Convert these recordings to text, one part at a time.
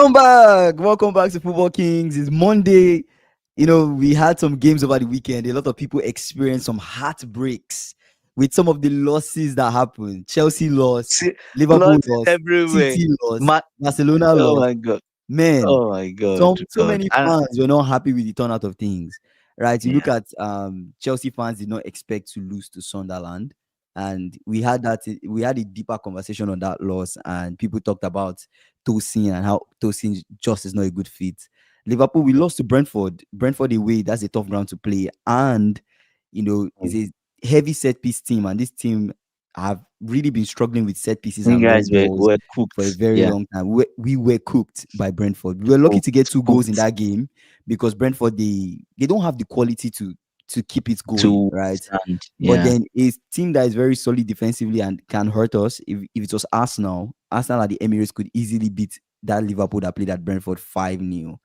Welcome back to Football Kings. It's Monday. We had some games over the weekend. A lot of people experienced some heartbreaks with some of the losses that happened. Chelsea lost, See, Liverpool lots lost, everywhere. City lost, Ma- Barcelona oh lost. my god. Man, Oh my god. so God. many And fans were not happy with the turnout of things. Right? You look yeah. at Chelsea fans did not expect to lose to Sunderland. And we had a deeper conversation on that loss, and people talked about Tosin and how Tosin just is not a good fit. Liverpool, we lost to Brentford. Brentford away, that's a tough ground to play. And it's a heavy set piece team, and this team have really been struggling with set pieces You and long guys were, balls were for a cooked. very Yeah. long time. We were cooked by Brentford. We were lucky to get Cooked. 2 goals in Cooked that game because Brentford they don't have the quality to keep it going, to right? stand. But Yeah. then a team that is very solid defensively and can hurt us. If it was Arsenal at the Emirates could easily beat that Liverpool that played at Brentford 5-0.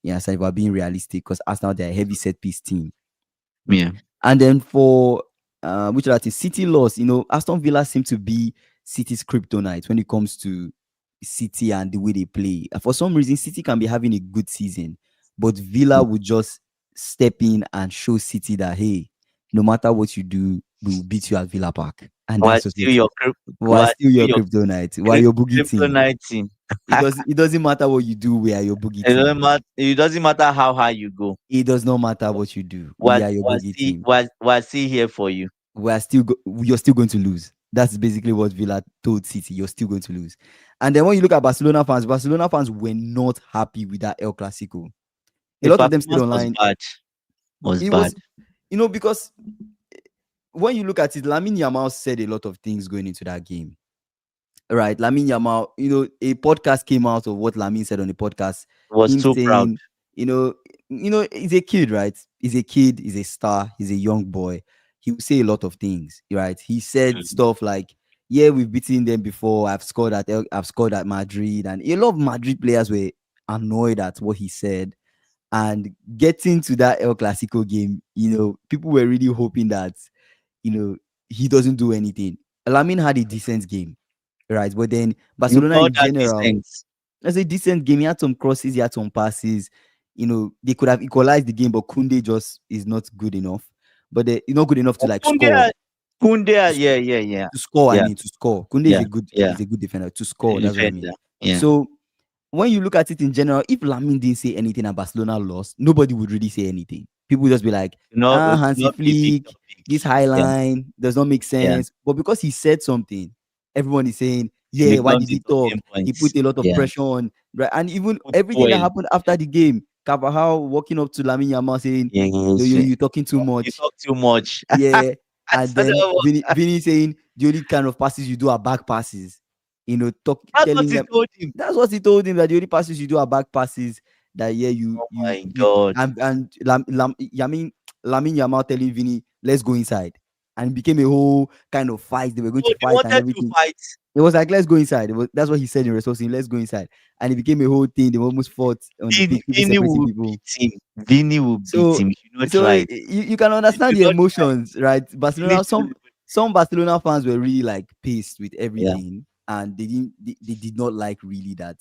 Yeah, so if we're being realistic, because Arsenal they're a heavy set piece team. Yeah. And then for which other team? City lost. Aston Villa seem to be City's kryptonite when it comes to City and the way they play. For some reason, City can be having a good season, but Villa would just step in and show City that hey, no matter what you do, we will beat you at Villa Park. And While that's just still it. your We're while still still your your kryptonite. We're your boogie team. kryptonite team. It doesn't matter what you do, we are your boogie team. It doesn't matter how high you go. It does not matter what you do. We Was are your was boogie he team. was he here for you? You're still going to lose. That's basically what Villa told City. You're still going to lose. And then when you look at Barcelona fans were not happy with that El Clasico. A The lot of them stayed performance was online. bad. Was It bad. was, because when you look at it, Lamine Yamal said a lot of things going into that game. Right, Lamine Yamal, a podcast came out of what Lamine said on the podcast. Was Him too proud. saying, you know, he's a kid, right? He's a kid, he's a star, he's a young boy. He will say a lot of things, right? He said Mm. stuff like, "Yeah, we've beaten them before. I've scored at Madrid," and a lot of Madrid players were annoyed at what he said. And getting to that El Clasico game, people were really hoping that, he doesn't do anything. Lamine had a decent game, right? But then You Barcelona call in that general, decent? that's a decent game. He had some crosses, he had some passes. They could have equalized the game, but Kunde just is not good enough. But he's not good enough to Oh, like score. Yeah, yeah, yeah, To score, I yeah, mean, to score. Kunde is yeah, a good yeah. is a good defender. To The score, that's what I mean. defender. Yeah. So when you look at it in general, if Lamine didn't say anything and Barcelona lost, nobody would really say anything. People would just be like, It will Hansi not be a big Flick, topic. this high Yeah, line does not make yeah. sense. But because he said something, everyone is saying, It yeah, why becomes did the he talk? talking He points. put a lot of Yeah. pressure on, right? And even Put everything that fuel. happened after the game, Carvajal walking up to Lamine Yamal saying, Yes. you're talking too You much. talk too much. Yeah. That's And then what Vini saying the only kind of passes you do are back passes. that's what Telling he them told him. that's what he told him, that the only passes you do are back passes. That yeah, Oh my God. Lamine Yamal telling Vini, let's go inside, and it became a whole kind of fight. They were going Oh, to they fight and wanted to everything. fight. It was like, let's go inside. That's what he said in response. Let's go inside, and it became a whole thing. They almost fought on the pitch. People Vini separating will people. beat him. Vini will beat So, him. You should not so try it. you can You understand should the not try it. emotions, right? You need Barcelona, to. some Barcelona fans were really like pissed with Yeah. everything, and they did not like really that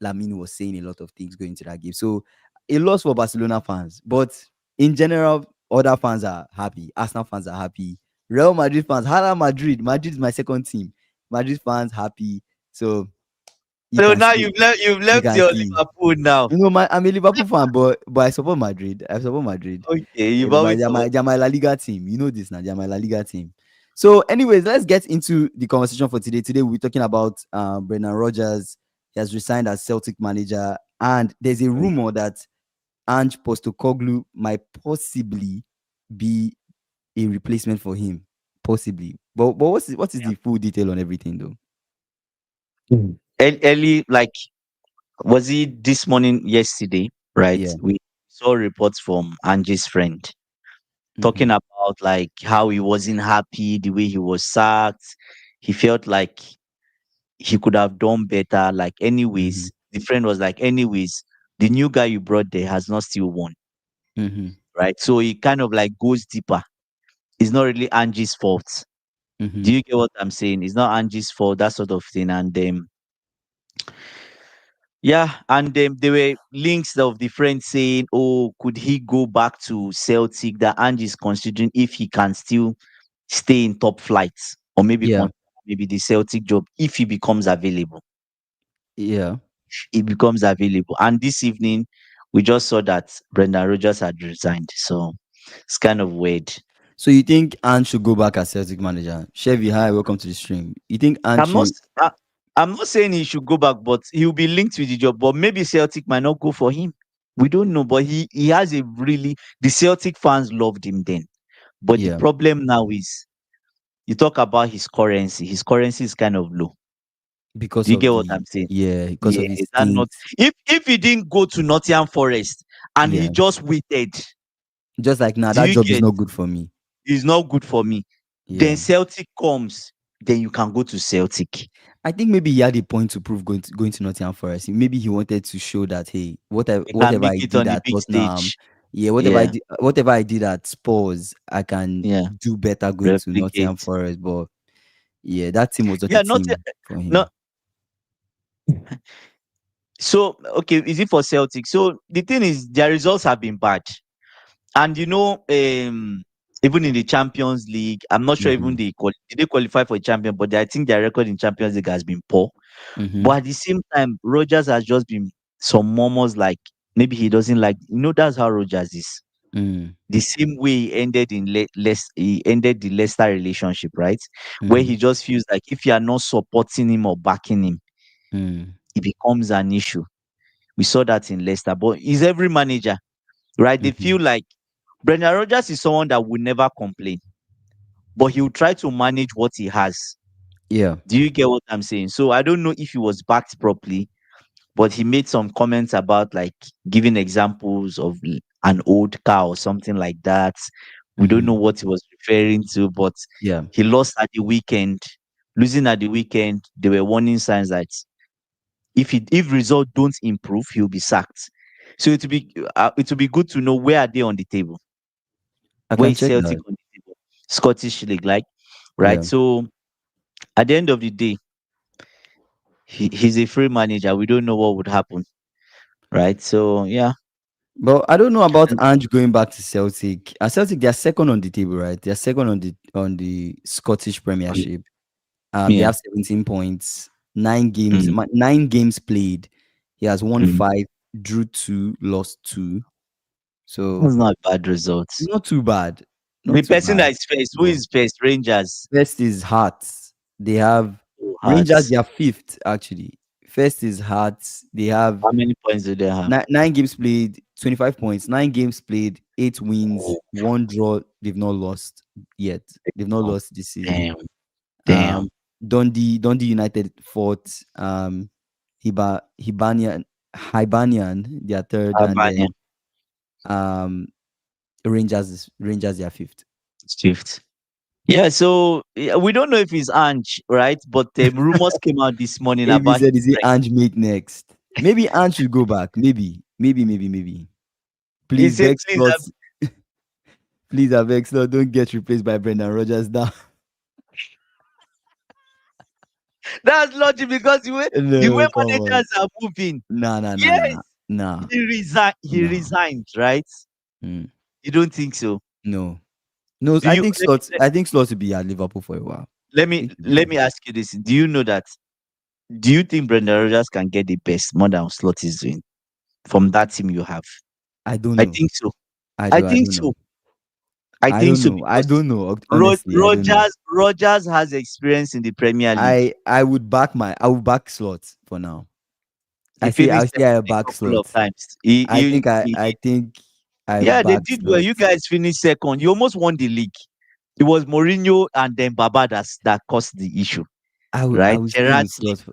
Lamine was saying a lot of things going into that game. So a loss for Barcelona fans, but in general, other fans are happy. Arsenal fans are happy. Real Madrid fans, Hala Madrid. Madrid is my second team. Madrid fans happy. So you So can now see, you've you left can your see. Liverpool now. I'm a Liverpool fan, but I support Madrid. I support Madrid. Okay, you've Yeah, always they're my La Liga team. You know this now. They're my La Liga team. So, anyways, let's get into the conversation for today. Today, we're talking about Brendan Rodgers. He has resigned as Celtic manager, and there's a rumor that Ange Postecoglou might possibly be a replacement for him. Possibly, but what is the full detail on everything, though? early, like, was it this morning, yesterday, right? Yeah. We saw reports from Ange's friend Mm-hmm. talking about like how he wasn't happy the way he was sacked. He felt like he could have done better. Like, Mm-hmm. anyways, the friend was like, anyways, the new guy you brought there has not still won, Mm-hmm. right? So he kind of like goes deeper. It's not really Ange's fault. Mm-hmm. Do you get what I'm saying? It's not Ange's fault, that sort of thing. And Yeah, and there were links of the friends saying, "Oh, could he go back to Celtic?" That Ange is considering if he can still stay in top flights or maybe Yeah, maybe the Celtic job if he becomes available. yeah. He becomes available. And this evening, we just saw that Brendan Rodgers had resigned. So it's kind of weird. So you think Ange should go back as Celtic manager? Chevy, hi, welcome to the stream. You think Ange I'm not. should? s- I, I'm not saying he should go back, but he'll be linked with the job. But maybe Celtic might not go for him. We don't know. But he has a really the Celtic fans loved him then. But the Yeah, problem now is you talk about his currency. His currency is kind of low. because Do you of get what the I'm saying? because Yeah, of his is that not? stint. If he didn't go to Nottingham Forest and he Yeah, just waited, just like now do that you job is get? not good for me. It's not good for me. Then Yeah, Celtic comes, then you can go to Celtic. I think maybe he had a point to prove going to Nottingham Forest. Maybe he wanted to show that hey, You can whatever make I it did on the at big Tottenham, stage. yeah, Yeah, whatever I did at Spurs, I can yeah, do better going to Nottingham replicate. Forest. But yeah, that team was not a Yeah, not team for not him. so okay. Is it for Celtic? So the thing is, their results have been bad, and even in the Champions League, I'm not sure Mm-hmm. even did they qualify for a champion, but I think their record in Champions League has been poor. Mm-hmm. But at the same time, Rogers has just been some murmurs like maybe he doesn't like. That's how Rogers is. Mm, The same way he ended the Leicester relationship, right? Where mm, he just feels like if you are not supporting him or backing him, mm, it becomes an issue. We saw that in Leicester, but is every manager, right? They mm-hmm. feel like Brendan Rodgers is someone that will never complain, but he will try to manage what he has. Yeah. Do you get what I'm saying? So I don't know if he was backed properly, but he made some comments about like giving examples of an old car or something like that. We don't Mm-hmm. know what he was referring to, but Yeah. he lost at the weekend. Losing at the weekend, there were warning signs that if results don't improve, he'll be sacked. So it will be good to know where are they on the table. I Where can is check Celtic that. on the table? Scottish League, like right. Yeah. So at the end of the day, he's a free manager. We don't know what would happen, right? So yeah, But I don't know about Ange going back to Celtic. At Celtic, they're second on the table, right? They're second on the Scottish Premiership. They yeah. have 17 points, Mm, 9 games played. He has won mm. 5, drew 2, lost 2. So That's not a bad result. not too bad. Not The too person bad. that is first, who But is first? Rangers. first is Hearts. They have Oh, Rangers, Hearts. they are fifth, actually. First is Hearts. They have How many points do they have? nine games played, 25 points. 9 games played, 8 wins, Oh, 1 draw. They've not lost yet. They've not oh, lost this season. damn, damn. Um, Dundee United fourth. Hibanian, they are third, and Albania, then um, Rangers they are fifth. fifth. Yeah, so yeah, we don't know if it's Ange, right? But rumors came out this morning AB about said, "Is it like Ange make next? Maybe Ange should go back. Maybe. he Please, said, beg please, slots. Please, I beg slot. Don't get replaced by Brendan Rodgers now." that's logic because the way No, come on. managers are moving. Nah, nah, nah, nah, Yes, nah, nah, he resigned. He nah. resigned, right? Mm, You don't think so? no, no. Do you? Let me I think slots will be at Liverpool for a while. I let me think he'll be let there. me ask you this: Do you know that? Do you think Brendan Rodgers can get the best more than Slot is doing from that team you have? I don't I know. think so. I I do. I think don't so. know. I I think don't so know. I because don't know. Honestly, I don't know. Rogers has experience in the Premier League. I would back slots for now. He finished I say I second a back couple of slots. times. I think I Yeah, they back did well. You slots. guys finished second. You almost won the league. It was Mourinho and then Baba that caused the issue, I right? will stay Gerrard with sleep. slots.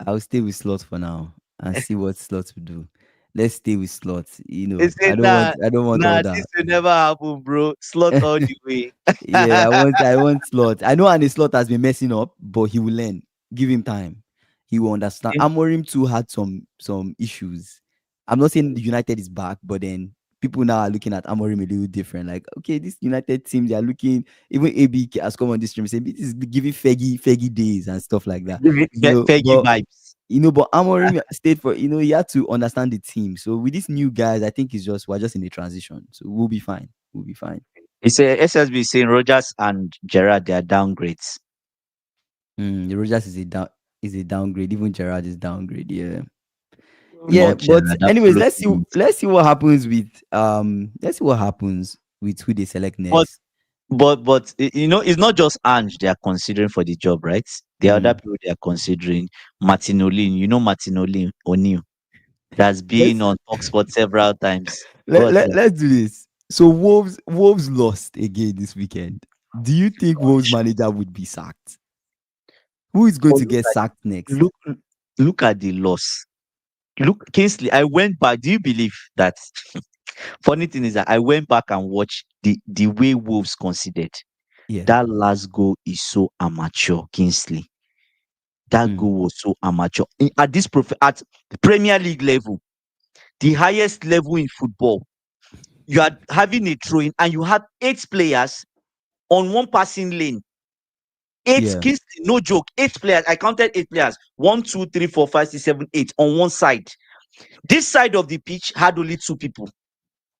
I will stay with slots for now and see what slots will do. Let's stay with slots. They said, nah, I don't want all nah, that. this will never happen, bro. Slot all the way. Yeah, I want slot. I know and slot has been messing up, but he will learn. Give him time. He will understand. Amorim too had some issues. I'm not saying the United is back, but then people now are looking at Amorim a little different. Like, okay, this United team, they are looking. Even AB has come on this stream and said this is giving Feggy days and stuff like that. Give it So, Fergie but vibes. But Amorim stayed for, he had to understand the team. So with these new guys, I think we're just in a transition. So we'll be fine. We'll be fine. It's a SSB saying Rogers and Gerrard, they are downgrades. Rogers is a downgrade. Even Gerard is downgrade. Yeah. Yeah, Not but Gerrard, anyways, absolutely. let's see what happens with who they select But next. it's not just Ange they are considering for the job, right? The other Mm. people they are considering, Martin O'Neill. Martin O'Neill that's been Let's on Talksport several times. What's that? let's do this. So Wolves lost again this weekend. Do you think Wolves manager would be sacked? Who is going But to get sacked next? look, look at the loss. Look, Kingsley, I went back. Do you believe that? Funny thing is that I went back and watched the way Wolves conceded. Yeah. That last goal is so amateur, Kingsley. That Mm. goal was so amateur. At the Premier League level, the highest level in football, you are having a throw in and you have 8 players on one passing lane. Eight, Yeah. Kingsley, no joke. 8 players. I counted 8 players. 1, 2, 3, 4, 5, 6, 7, 8 on one side. This side of the pitch had only 2 people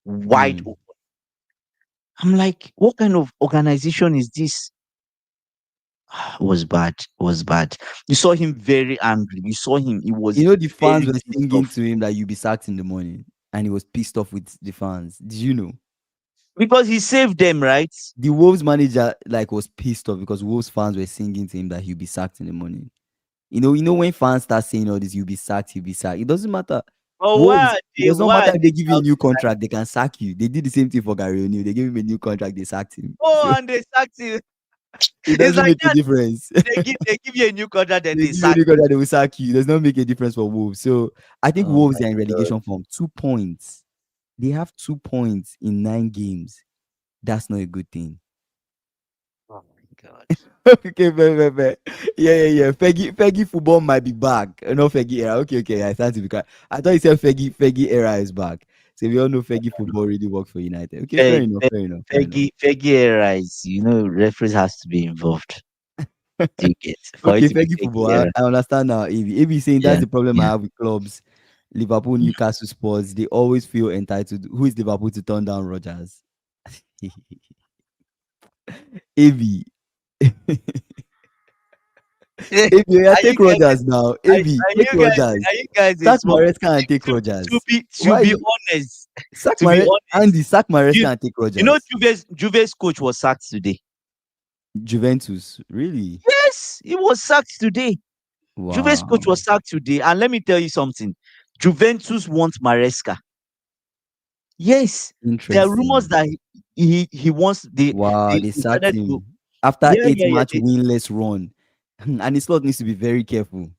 wide Mm. open. I'm like, what kind of organization is this? It was bad. It was bad. You saw him very angry. You saw him. He was The fans very were pissed singing off to him that you'll be sacked in the morning, and he was pissed off with the fans. Did you know? because he saved them, right? The Wolves manager was pissed off because Wolves fans were singing to him that he'll be sacked in the morning. When fans start saying all this, you'll be sacked, you'll be sacked. It doesn't matter. But Wolves, it does not why matter are if they they give you a new shouting? contract, they can sack you. They did the same thing for Gary O'Neill. They gave him a new contract, they sacked him. Oh, So and they sacked him. it It's doesn't like make a that. difference. They give you a new contract, then They they give you a sack new you. contract, they will sack you. It does not make a difference for Wolves. So I think Oh Wolves my are in god. relegation form. 2 points. They have 2 points in 9 games. That's not a good thing. Oh my god. Okay, fair. Yeah. Peggy football might be back. No Peggy era. Okay. I started to be quiet. I thought you said Peggy era is back. So we all know Peggy football really worked for United. Okay, fair Fe- enough. Fe- Fair enough. Fair enough. Feggy era is, referees has to be involved. Do you get for it Okay, to be Peggy Feggy football. era? I understand now. AB saying that's Yeah, the problem I yeah. have with clubs. Liverpool, Newcastle, Sports. They always feel entitled. Who is Liverpool to turn down Rodgers? AB. AB, yeah, Are you take guys? Rodgers now. AB, Are take you guys? Rodgers. Are you guys a Sack small? Maresca and take To Rodgers. be to Why be you honest, sack to be honest, Andy, sack you Maresca and take you know Rodgers? Juve's coach was sacked today. Juventus, really? Yes, he was sacked today. Juve's coach Wow, was sacked today, and let me tell you something. Juventus wants Maresca. Yes, there are rumors interesting. that he wants Wow, they they sacked started to. him after Yeah, eight yeah, yeah. match winless run, and his slot needs to be very careful.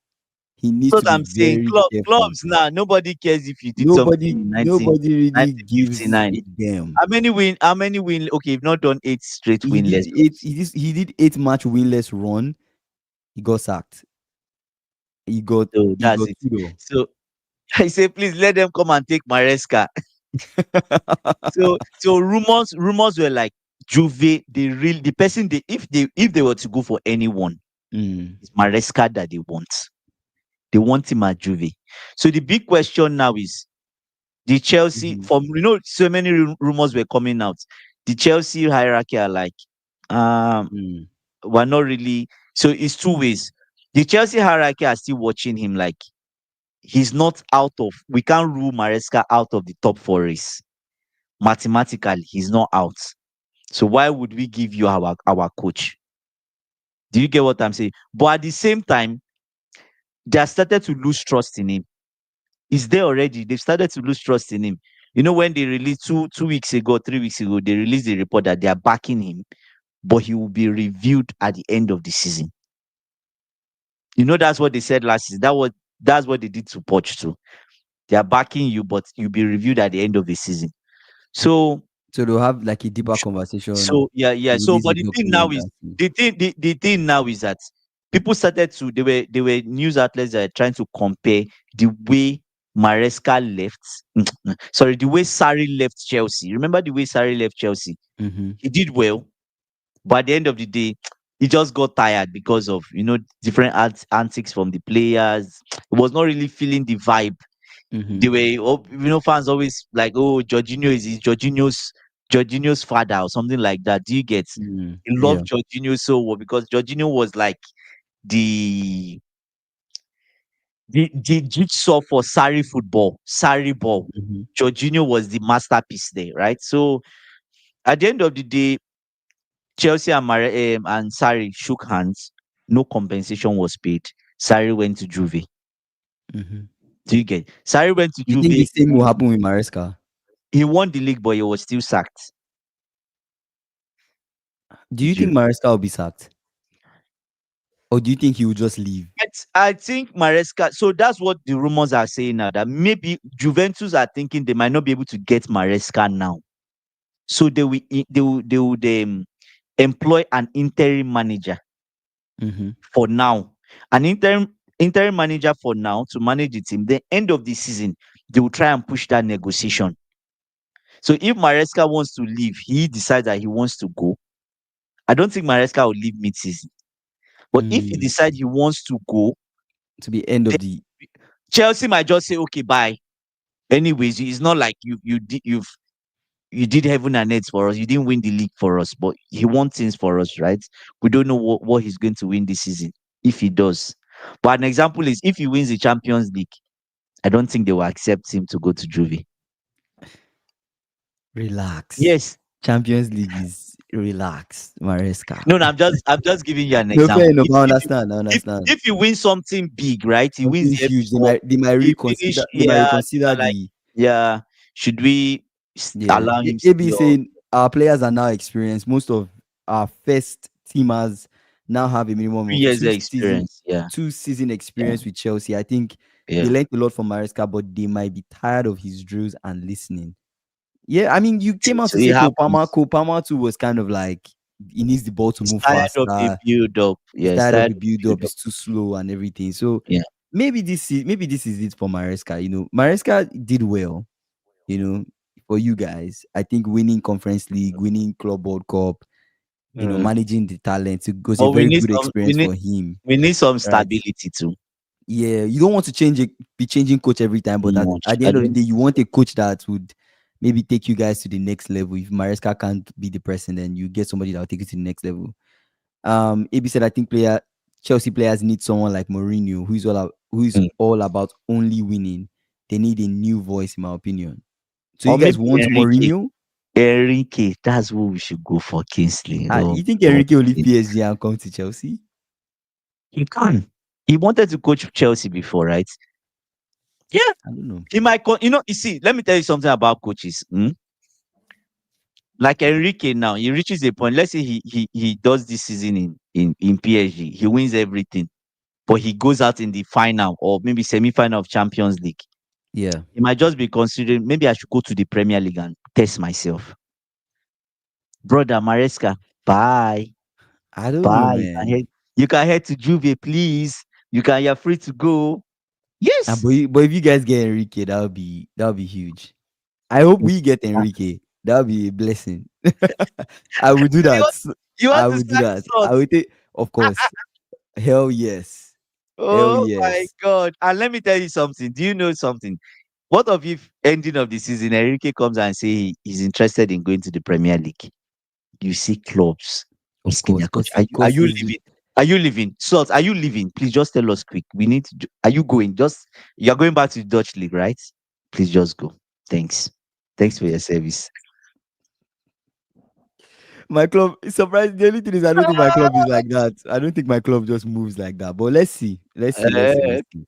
He needs That's to what be I'm saying. very careful. Clubs now, nobody cares if you did something Nobody, in nobody really gives 1959. a damn. How many win? Okay, you've not done 8 straight He did winless eight. games. He did 8 match winless run. He got sacked. So He that's got it. kudo. So I say, please let them come and take Maresca. So rumors were like Juve, the person if they were to go for anyone, Mm, it's Maresca that they want. They want him at Juve. So the big question now is the Chelsea mhm, from so many rumors were coming out. The Chelsea hierarchy are like, um, mm. we're not really. So it's 2 ways. The Chelsea hierarchy are still watching him like he's not out of. We can't rule Maresca out of the top 4 race. Mathematically, he's not out. So why would we give you our coach? Do you get what I'm saying? But at the same time, they have started to lose trust in him. He's there already. They've started to lose trust in him. When they released 2 weeks ago, 3 weeks ago, they released the report that they are backing him, but he will be reviewed at the end of the season. That's what they said last season. That's what they did to Poch too. They are backing you, but you'll be reviewed at the end of the season. So So they'll have like a deeper conversation, So yeah, yeah. So release a but document. I see. the thing now is that people started to they were news outlets that are trying to compare the way Maresca left. Sorry, the way Sarri left Chelsea. Remember the way Sarri left Chelsea? Mhm. He did well, but at the end of the day, he just got tired because of different antics from the players. He was not really feeling the vibe. The Mm-hmm. way fans always like, oh, Jorginho is Jorginho's father or something like that. Do you get? Mm, He yeah. loved Jorginho so well because Jorginho was like the the jigsaw for Sarri football, Sarri ball. Mm-hmm. Jorginho was the masterpiece there, right? So at the end of the day, Chelsea and Sarri shook hands. No compensation was paid. Sarri went to Juve. Mm-hmm. Do you get? Sarri went to You think the Juve. same will happen with Maresca? He won the league, but he was still sacked. Do you Did you? think Maresca will be sacked, or do you think he will just leave? I think Maresca. So that's what the rumors are saying now. That maybe Juventus are thinking they might not be able to get Maresca now, so they will employ an interim manager Mm-hmm. for now. An interim manager for now to manage the team. The end of the season, they will try and push that negotiation. So if Maresca wants to leave, he decides that he wants to go. I don't think Maresca will leave mid-season. But if he Mm. decides he wants to go, To be end then of the. Chelsea might just say, okay, bye. Anyways, it's not like you did heaven and earth for us. You didn't win the league for us, but he won things for us, right? We don't know what he's going to win this season if he does. But an example is if he wins the Champions League, I don't think they will accept him to go to Juve. Relax. Yes. Champions League is relax, Maresca. No, no, I'm just giving you an No, fair example. enough. If I if understand. I if understand. if he wins something big, right? He wins Something the FA huge. They Cup, might he finish, reconsider. They might yeah, reconsider like, the. yeah, should we Yeah. allow him AB stay or saying our players are now experienced. Most of our first teamers now have a minimum of 3 years experience? Yeah, 2 season yeah, experience with Chelsea. I think they yeah. learned a lot from Maresca, but they might be tired of his drills and listening. Yeah, I mean, you came out So to it say Cole Palmer. happens. Cole Palmer too was kind of like he needs the ball to He's move tired of the faster. build up. He's Yeah, he's tired of tired the of the build up. build up. It's too slow and everything. So Yeah. maybe this is it for Maresca. Maresca did well. For you guys, I think winning Conference League, winning Club World Cup, Mm. managing the talent, it was a But we very need good some we experience need for him, we need some right? stability too. Yeah, you don't want to be changing coach every time, but at, Much. at the I end of the don't. day, you want a coach that would maybe take you guys to the next level. If Maresca can't be the person, then you get somebody that will take you to the next level. AB said, I think Chelsea players need someone like Mourinho, who is Mm. all about only winning. They need a new voice, in my opinion. So you Or guys maybe want Enrique. Mourinho? Enrique, that's what we should go for, Kingsley. Oh You think God. Enrique will leave PSG and come to Chelsea? He can. He wanted to coach Chelsea before, right? Yeah. I don't know. He might you see, let me tell you something about coaches. Like Enrique now, he reaches a point. Let's say he does this season in PSG. He wins everything, but he goes out in the final or maybe semi-final of Champions League. Yeah, He might just be considering maybe I should go to the Premier League and test myself. Brother Maresca, bye. I don't know, Bye. man. You can head to Juve, please. You're free to go. Yes. But if you guys get Enrique, that would be huge. I hope we get Ah, Enrique. That would be a blessing. I will do You that. want, you I want to will do sack that. I slots? will take, of course. Hell yes. Hell Oh my yes. God. And let me tell you something. Do you know something? What of if ending of the season, Enrique comes and say he's interested in going to the Premier League? You see clubs Of asking course. their coach, Because are you he's leaving? Are you leaving? Salt, are you leaving? Please just tell us quick. We need to are you going? You're going back to the Dutch league, right? Please just go. Thanks. Thanks for your service. my club. It's surprising. The only thing is, I don't think my club is like that. I don't think my club just moves like that. But let's see. Let's see. Let's see. Uh, Let's see.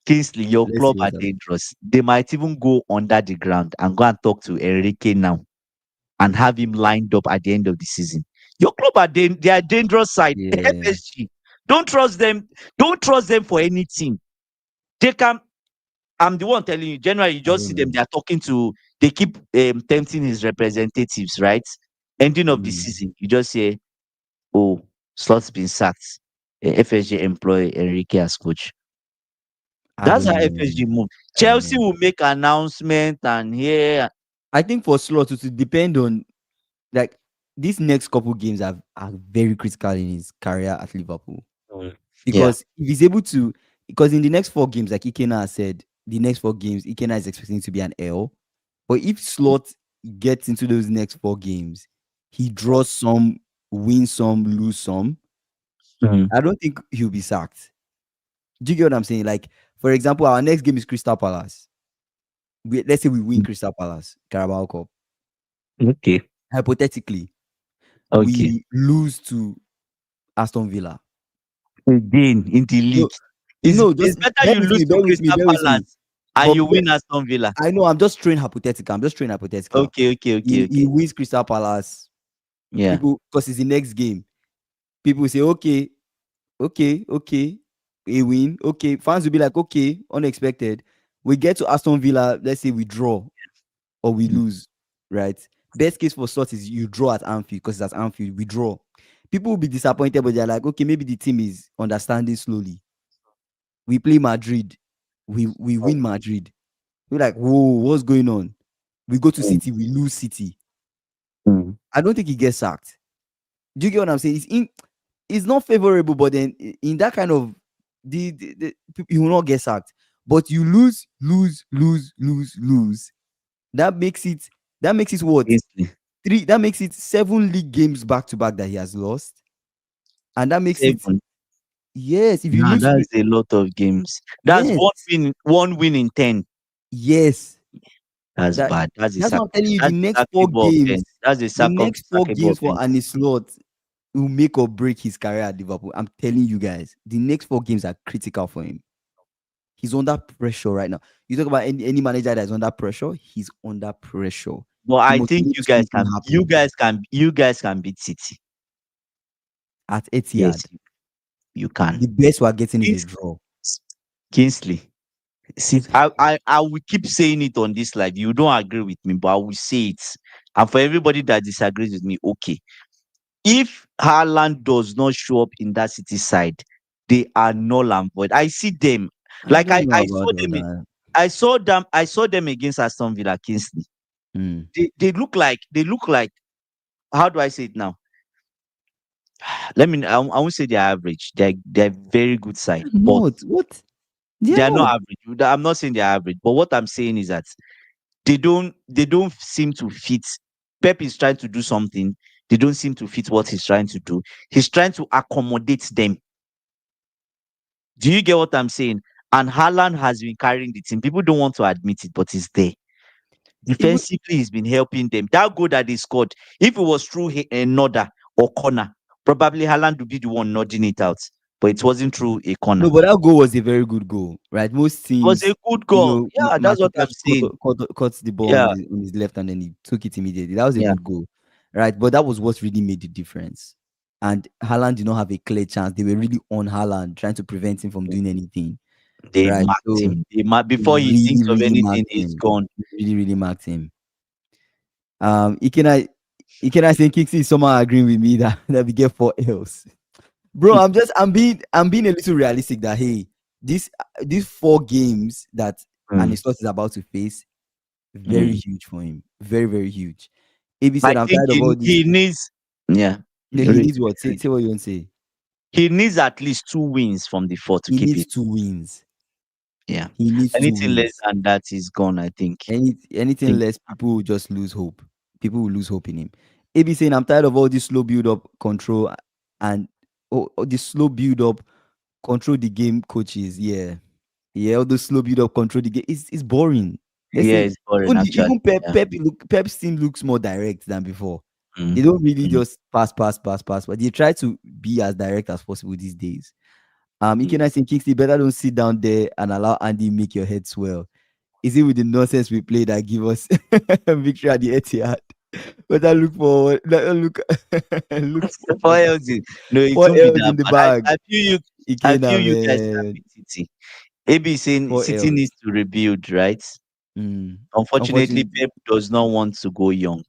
Kingsley, your Let's see club what are happens. dangerous. They might even go under the ground and go and talk to Enrique now and have him lined up at the end of the season. Your club they are dangerous side. Yeah. FSG. Don't trust them. Don't trust them for anything. They can. I'm the one telling you. Generally, you I just see don't them. know. They are talking to. They keep tempting his representatives. Right. Ending of the Mm, season, you just say, "Oh, Slot's been sacked. FSG employ Enrique as coach." I That's don't how know, FSG man. move. I don't Chelsea know. will make announcement and here. I think for Slot to depend on like these next couple games are very critical in his career at Liverpool. Mm. Yeah. Because if he's able to, because in the next 4 games, like Ikena has said, the next 4 games, Ikena is expecting to be an L. But if Slot gets into those next 4 games, he draws some, wins some, lose some. Mm. I don't think he'll be sacked. Do you get what I'm saying? Like, for example, our next game is Crystal Palace. Let's say we win Crystal Palace, Carabao Cup. Okay. Hypothetically, Okay. we lose to Aston Villa. Again in the No, league. just It's better bear you with lose me, to bear with me, Crystal bear with me. Palace and But you win Aston Villa. I know I'm just throwing hypothetical. I'm just throwing hypothetical. Okay, okay, okay, He okay. wins Crystal Palace. Yeah. People, because it's the next game. People say, okay, okay, okay. A win. Okay. Fans will be like, okay, unexpected. We get to Aston Villa. Let's say we draw or we Mm. lose, right? Best case for sort is you draw at Anfield because it's at Anfield. We draw. People will be disappointed, but they're like, okay, maybe the team is understanding slowly. We play Madrid. We win Madrid. We're like, whoa, what's going on? We go to Mm. City, we lose City. Mm. I don't think he gets sacked. Do you get what I'm saying? It's not favorable, but then in that kind of you will not get sacked. But you lose. That makes it what? Instantly. Three, that makes it 7 league games back to back that he has lost. And that makes it, 7. yes, if you Nah, lose that's a lot of games. That's yes, one win in 10. yes. That's That bad. that's what I'm telling you. The That's a next four sackable offense. games, That's a the next 4 games sackable for offense. Arne Slot will make or break his career at Liverpool. I'm telling you guys, the next 4 games are critical for him. He's under pressure right now. You talk about any manager that is under pressure, he's under pressure. But He I must think make something happen you guys can beat City. at Yes, Etihad. you can. The best we're getting is a Kings- draw. Kingsley. See, I will keep saying it on this live. You don't agree with me, but I will say it. And for everybody that disagrees with me, okay. If Haaland does not show up in that City side, they are null and void. I see them. I Like don't know I about saw all them. that. I saw them against Aston Villa, Kingsley. Mm. They look like how do I say it now? I won't say they're average. They're very good side, but Not what? They are they are not. not average. I'm not saying they're average, but what I'm saying is that they don't seem to fit. Pep is trying to do something. They don't seem to fit what he's trying to do. He's trying to accommodate them. Do you get what I'm saying? And Haaland has been carrying the team. People don't want to admit it, but he's there. Even Defensively, he's been helping them. That goal that they scored, if it was through a nodder or corner, probably Haaland would be the one nodding it out. But it wasn't through a corner. no, but that goal was a very good goal, right? Most It was a teams, good goal. Yeah, that's what I'm Marquinhos saying. caught the ball Yeah, on his left and then he took it immediately. That was a yeah. good goal, right? But that was what really made the difference. And Haaland did not have a clear chance. They were really on Haaland, trying to prevent him from doing anything, They right? marked So him. Before he really, thinks of really anything, marked he's him. gone. Really, really marked him. Ikena, saying Kixie is somehow agreeing with me that, that we get 4 L's. Bro, I'm being a little realistic that hey, these 4 games that Mm. Anistot is about to face, very Mm. huge for him. Very, very huge. AB I said, I'm think tired of all this. he needs, yeah, No, he needs what? Say what you want to say. he needs at least 2 wins from the 4 to He keep needs it. 2 wins. Yeah. He needs two Anything less wins. than that is gone, I think. Anything Think less, people will just lose hope. People will lose hope in him. AB saying, I'm tired of all this slow build up control and this slow build up control the game coaches. Yeah. Yeah, all those slow build up control the game. It's boring. Let's yeah, say it's boring actually. even Pep Yeah. Pep's team looks more direct than before. They Mm. don't really Mm. just pass, but they try to be as direct as possible these days. You Mm. can I say Kingsley, better don't sit down there and allow Andy make your head swell. Is it with the nonsense we play that give us victory at the Etihad? Better look forward. Look, look What forward. else no, it What won't be else that in the bad. bag? I feel Ikena, you guys can man. beat City. AB is saying What City needs else? to rebuild, right? Mm. Unfortunately, Unfortunately, Pep does not want to go young.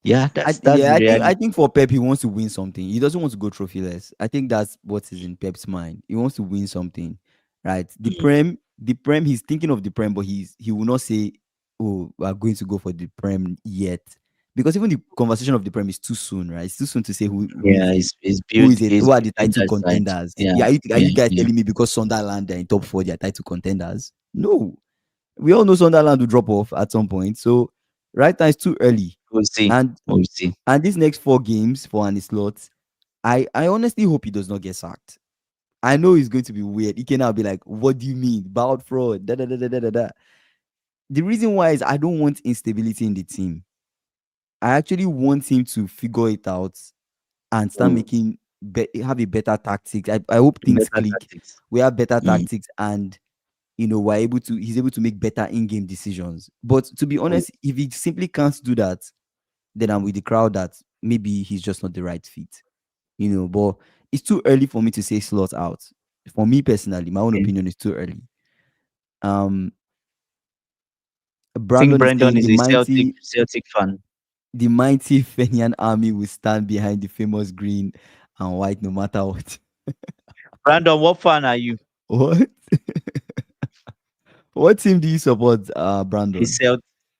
Yeah, that's yeah, the I reality. think for Pep, he wants to win something. He doesn't want to go trophyless. I think that's what is in Pep's mind. He wants to win something, right? Mm. The prem. He's thinking of the prem, but he will not say, "Oh, we are going to go for the prem yet," because even the conversation of the Prem is too soon, right? It's too soon to say Yeah, it's built. It's who are the title contender side. contenders. Yeah, Yeah, are yeah, you guys yeah. telling me because Sunderland are in top four, they are title contenders? No, we all know Sunderland will drop off at some point. So right now it's too early, We'll see. and We'll see. these next 4 games for Andy Slot, I honestly hope he does not get sacked. I know it's going to be weird. He can now be like, "What do you mean, bowed fraud?" Da, da, da, da, da, da, da. The reason why is I don't want instability in the team. I actually want him to figure it out and start Mm. making have a better tactics. I hope things Better click. tactics. We have better Mm. tactics, and he's able to make better in-game decisions. But to be Mm. honest, if he simply can't do that, then I'm with the crowd that maybe he's just not the right fit. But it's too early for me to say Slot out. For me personally, my own Okay. opinion is too early. Um, I think Brandon is Brandon saying is a Celtic fan. the mighty Fenian army will stand behind the famous green and white no matter what. Brandon, what fan are you? What? What team do you support, It's Brandon?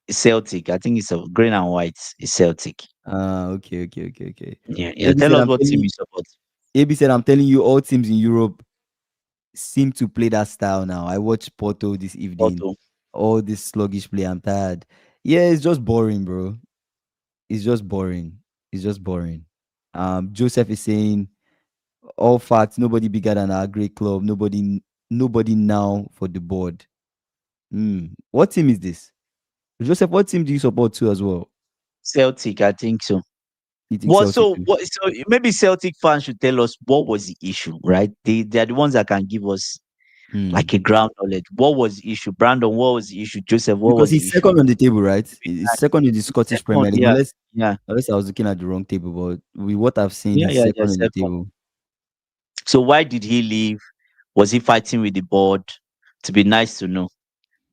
Celtic. I think it's a green and white. It's Celtic. Okay, okay, okay, okay. Yeah, yeah. AB Tell said, us I'm what telling team you, you support. AB said, I'm telling you, all teams in Europe seem to play that style now. I watched Porto this evening. Porto. All this sluggish play, I'm tired. Yeah, it's just boring, bro. It's just boring. It's just boring. Joseph is saying, all facts, nobody bigger than our great club. Nobody now for the board. What team is this? Joseph, what team do you support too as well? Celtic, I think so. You think Celtic too? So maybe Celtic fans should tell us what was the issue, right? They're the ones that can give us Hmm. like a ground knowledge. What was the issue? Brandon, what was the issue? Joseph, what Because was he's the issue? second on the table, right? He's second in the Scottish Second, Premier League. yeah. Yeah. Unless I was looking at the wrong table, but with what I've seen, Yeah, he's yeah, yeah, second on the second. table. So why did he leave? Was he fighting with the board? To be nice to know.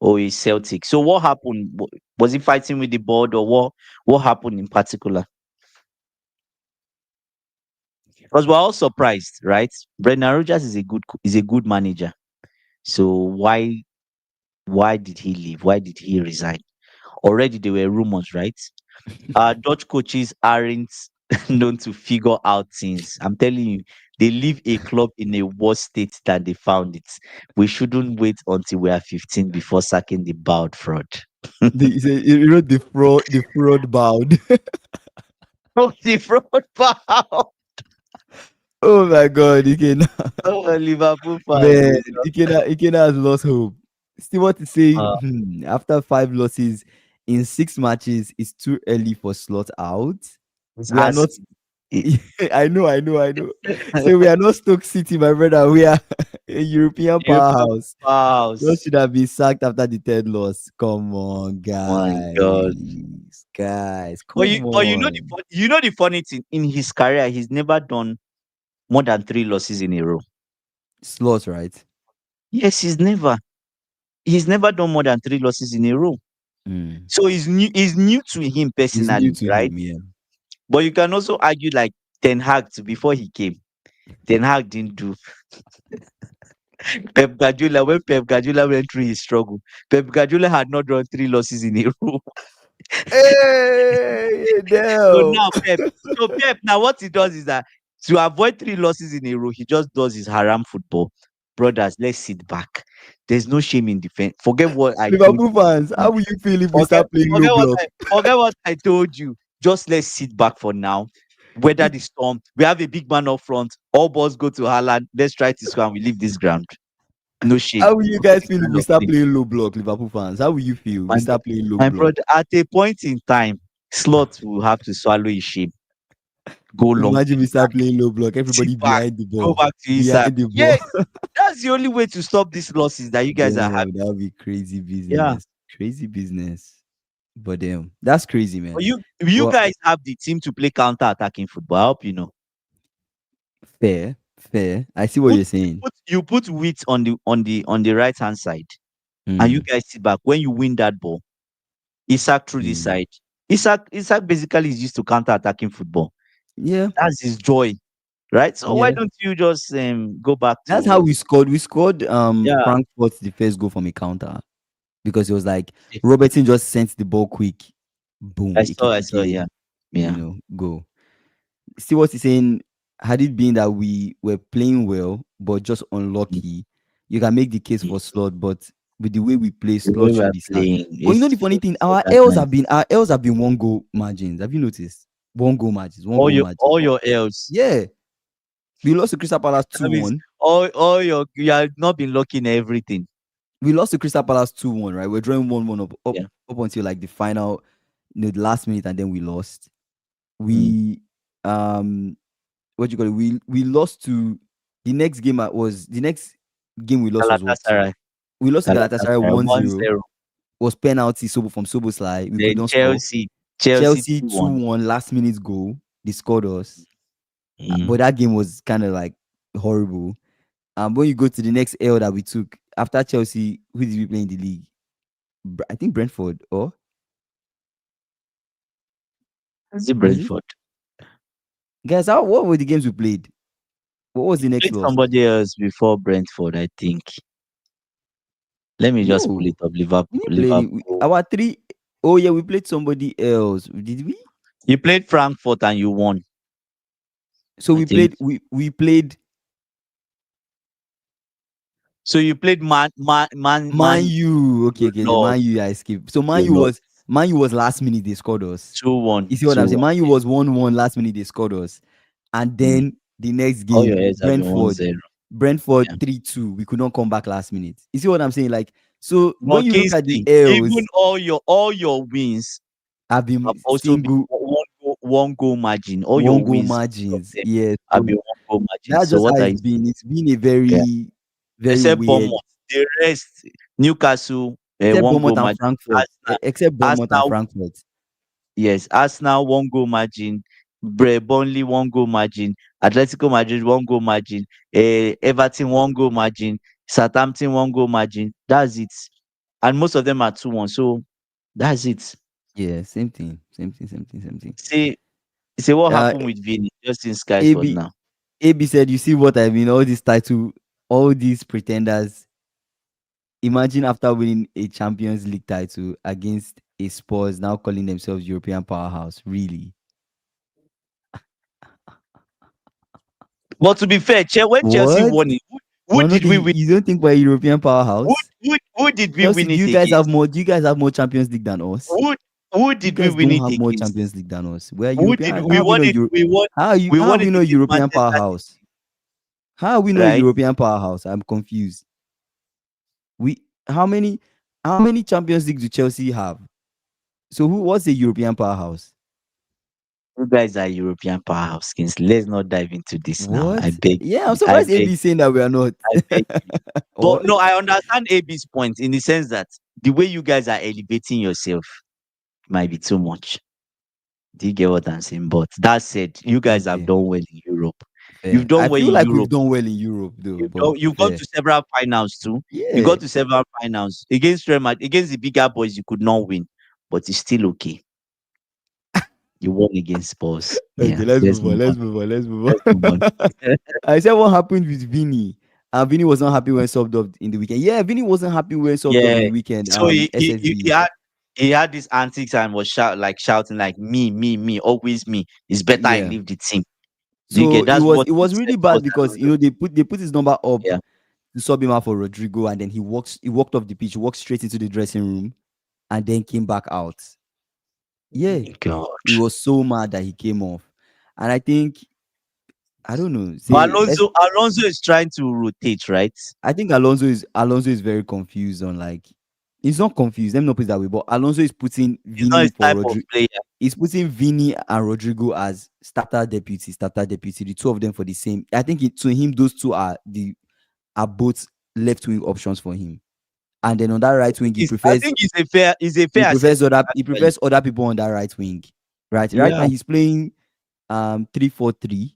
Oh, he's Celtic. So what happened? Was he fighting with the board or what happened in particular? Because we're all surprised, right? Brendan Rodgers is a good manager. So why did he leave? Why did he resign? Already there were rumors, right? Dutch coaches aren't known to figure out things. I'm telling you, they leave a club in a worse state than they found it. We shouldn't wait until we are 15 before sacking the bowed fraud. The fraud bound. Oh, the fraud bow. Oh my God, Oh, Liverpool fans. man, Ikena has lost hope. Stewart is saying, Uh, after 5 losses in 6 matches, it's too early for Slot out. it We are has not. I know. So we are not Stoke City, my brother. We are a European European powerhouse. Just fouls. should have been sacked after the third loss. Come on, My God. come But you know on. the funny thing in his career, he's never done more than 3 losses in a row. Slots, right? Yes, he's never done more than 3 losses in a row. Mm. So it's new to him It's new personally, to right? him, yeah. But you can also argue like Ten Hag before he came. Ten Hag didn't do Pep Guardiola when Pep Guardiola went through his struggle. Pep Guardiola had not done 3 losses in a row. Hey, So damn. now Pep now what he does is that to avoid 3 losses in a row, he just does his haram football. Brothers, let's sit back. There's no shame in defense. Forget what I told Liverpool fans, you. how will you feel if we start playing low block? Forget what I told you. Just let's sit back for now. Weather the storm. We have a big man up front. All balls go to Haaland. Let's try to score and we leave this ground. No shame. How will you Forget guys the feel if kind we of start thing. playing low block, Liverpool fans? How will you feel if we My, start playing low my block? brother, at a point in time, Slot will have to swallow his shame. Go long to Imagine we the start back. playing low block, Sit everybody back. behind the Go ball. back to his side. Behind the ball. Yes, that's the only way to stop these losses that you guys are having. Damn, that would be crazy Yeah. business. Crazy business. But damn, that's crazy, But man. you Well, guys have the team to play counter attacking football. I hope you know. fair, fair. I see what you're saying. You put wheat on the right hand side, and you Mm, guys sit back. When you win that ball, Isak through this mm. side. Isak basically is used to counter attacking football. Yeah, That's his joy, right? So why yeah. don't you just go back That's how to we scored. We scored yeah? Frankfurt the first goal from a counter because it was like Robertson just sent the ball quick. boom, I saw, Ekitike, yeah. Yeah. go. See what he's saying. Had it been that we were playing well but just Mm, unlucky, you can make the case mm. for Slot. But with the way we play, The way Slot we should are be sacked. playing But you know is the funny thing, our that L's night. have been one goal margins. Have you noticed? One goal margin. All your L's. Yeah, we lost to Crystal Palace two That means one. all your you have not been lucky in everything. We lost to Crystal Palace 2-1, right? We're drawing 1-1 Yeah. up until like the final, the last minute, and then we lost. Mm. We what you call it? We lost to the next game. Was the next game we lost was what? Galatasaray. We lost to Galatasaray Galatasaray 1-0. 1-0. Was penalty from Soboslai. We could Then not score. Chelsea Chelsea 2-1. 2-1 last minute goal. They scored us. Mm. But that game was kind of like horrible. When you go to the next L that we took after Chelsea, who did we play in the league? I think Brentford, or Is it was it? Brentford? Guys, what were the games we played? What was the next Played loss? somebody else before Brentford, I think. Let me just pull No, it up. Liverpool. we didn't play Liverpool. our three. Oh yeah, we played somebody else. Did we? You played Frankfurt and you won. So I we think. played. We played So you played Man U. Okay, you okay. The Man lost. U I skipped. So You lost. Man U was last minute. They scored us. 2-1. You see what I'm saying? 2-1. Man U was 1-1 last minute. They scored us, and Mm. then the next All your game, heads have been 1-0. Yeah. Brentford 3-2. We could not come back last minute. You see what I'm saying? Like, so when But you look at the Kingsley, even L's, all your wins have have been also been single one goal margin. All one your goal wins, all of margins. them, Yeah, have so been one goal margin. that's So just how what are it's you been. It's been a saying? very, very Except weird. Bournemouth. The rest, Newcastle, Except one goal Bournemouth and margin. Frankfurt. Except Bournemouth and Arsenal, Frankfurt. yes, Arsenal, one goal margin. Burnley, one goal margin. Atletico Madrid, one goal margin. Everton, one goal margin. Southampton, one goal margin. That's it. And most of them are 2-1. So that's it. Yeah, same thing. Same thing. Same thing. Same thing. See, see what Uh, happened with Vini, just in Sky Sport AB now. AB said, "You see what I mean? All these title, all these pretenders. Imagine after winning a Champions League title against a Spurs, now calling themselves European powerhouse. Really? But to be fair, when Chelsea What? won it, who We're not. did we win? You don't think we're a European powerhouse? Who did we Chelsea, win it against? do you guys have more Champions League than us? Who who You did we guys win don't it have more Champions against? League than us. We're Who did European. we won it? We How are won we it not a against European Manchester powerhouse? City, How are we not a right? European powerhouse? I'm confused. We how many Champions League do Chelsea have? So who was a European powerhouse? You guys are European powerhouse kings. Let's not dive into this now. I What? beg Yeah, I'm you. I surprised beg. AB saying that we are not. I beg. But What? no, I understand AB's point in the sense that the way you guys are elevating yourself might be too much. Do you get what I'm saying? But that said, you guys have Okay, done well in Europe. You've fair. I done well feel in like we've Europe. done well in Europe though, but You've gone fair. to several finals too. You Yeah. got to several finals against Real Madrid, against the bigger boys. You could not win, but it's still okay. You won against Spurs. Okay, Yeah, let's let's move on. move on. Let's move on. Let's move Let's move on. on. I said what happened with Vini. Vini was not happy when subbed up in the weekend. Yeah, Vini wasn't happy when subbed up in Yeah. the weekend. So SSD. he had this antics and was shouting like me, always me. It's better I Yeah. leave the team. Do you So get that's what it he was said really first bad time because around. they put his number up Yeah. to sub him out for Rodrigo, and then he walked off the pitch, walked straight into the dressing room, and then came back out. Yeah, God. he was so mad that he came off, and I think I don't know. But Say Alonso is trying to rotate, right? I think Alonso is very confused on like he's not confused. Let me not put it that way, but Alonso is putting He's not Vini his for type of Rodrigo. player. He's putting Vini and Rodrigo as starter deputy. The two of them for the same. I think to him those two are both left wing options for him. And then on that right wing, I think it's a fair assessment he actually. prefers other people on that right wing. Right now Yeah. he's playing 3-4-3.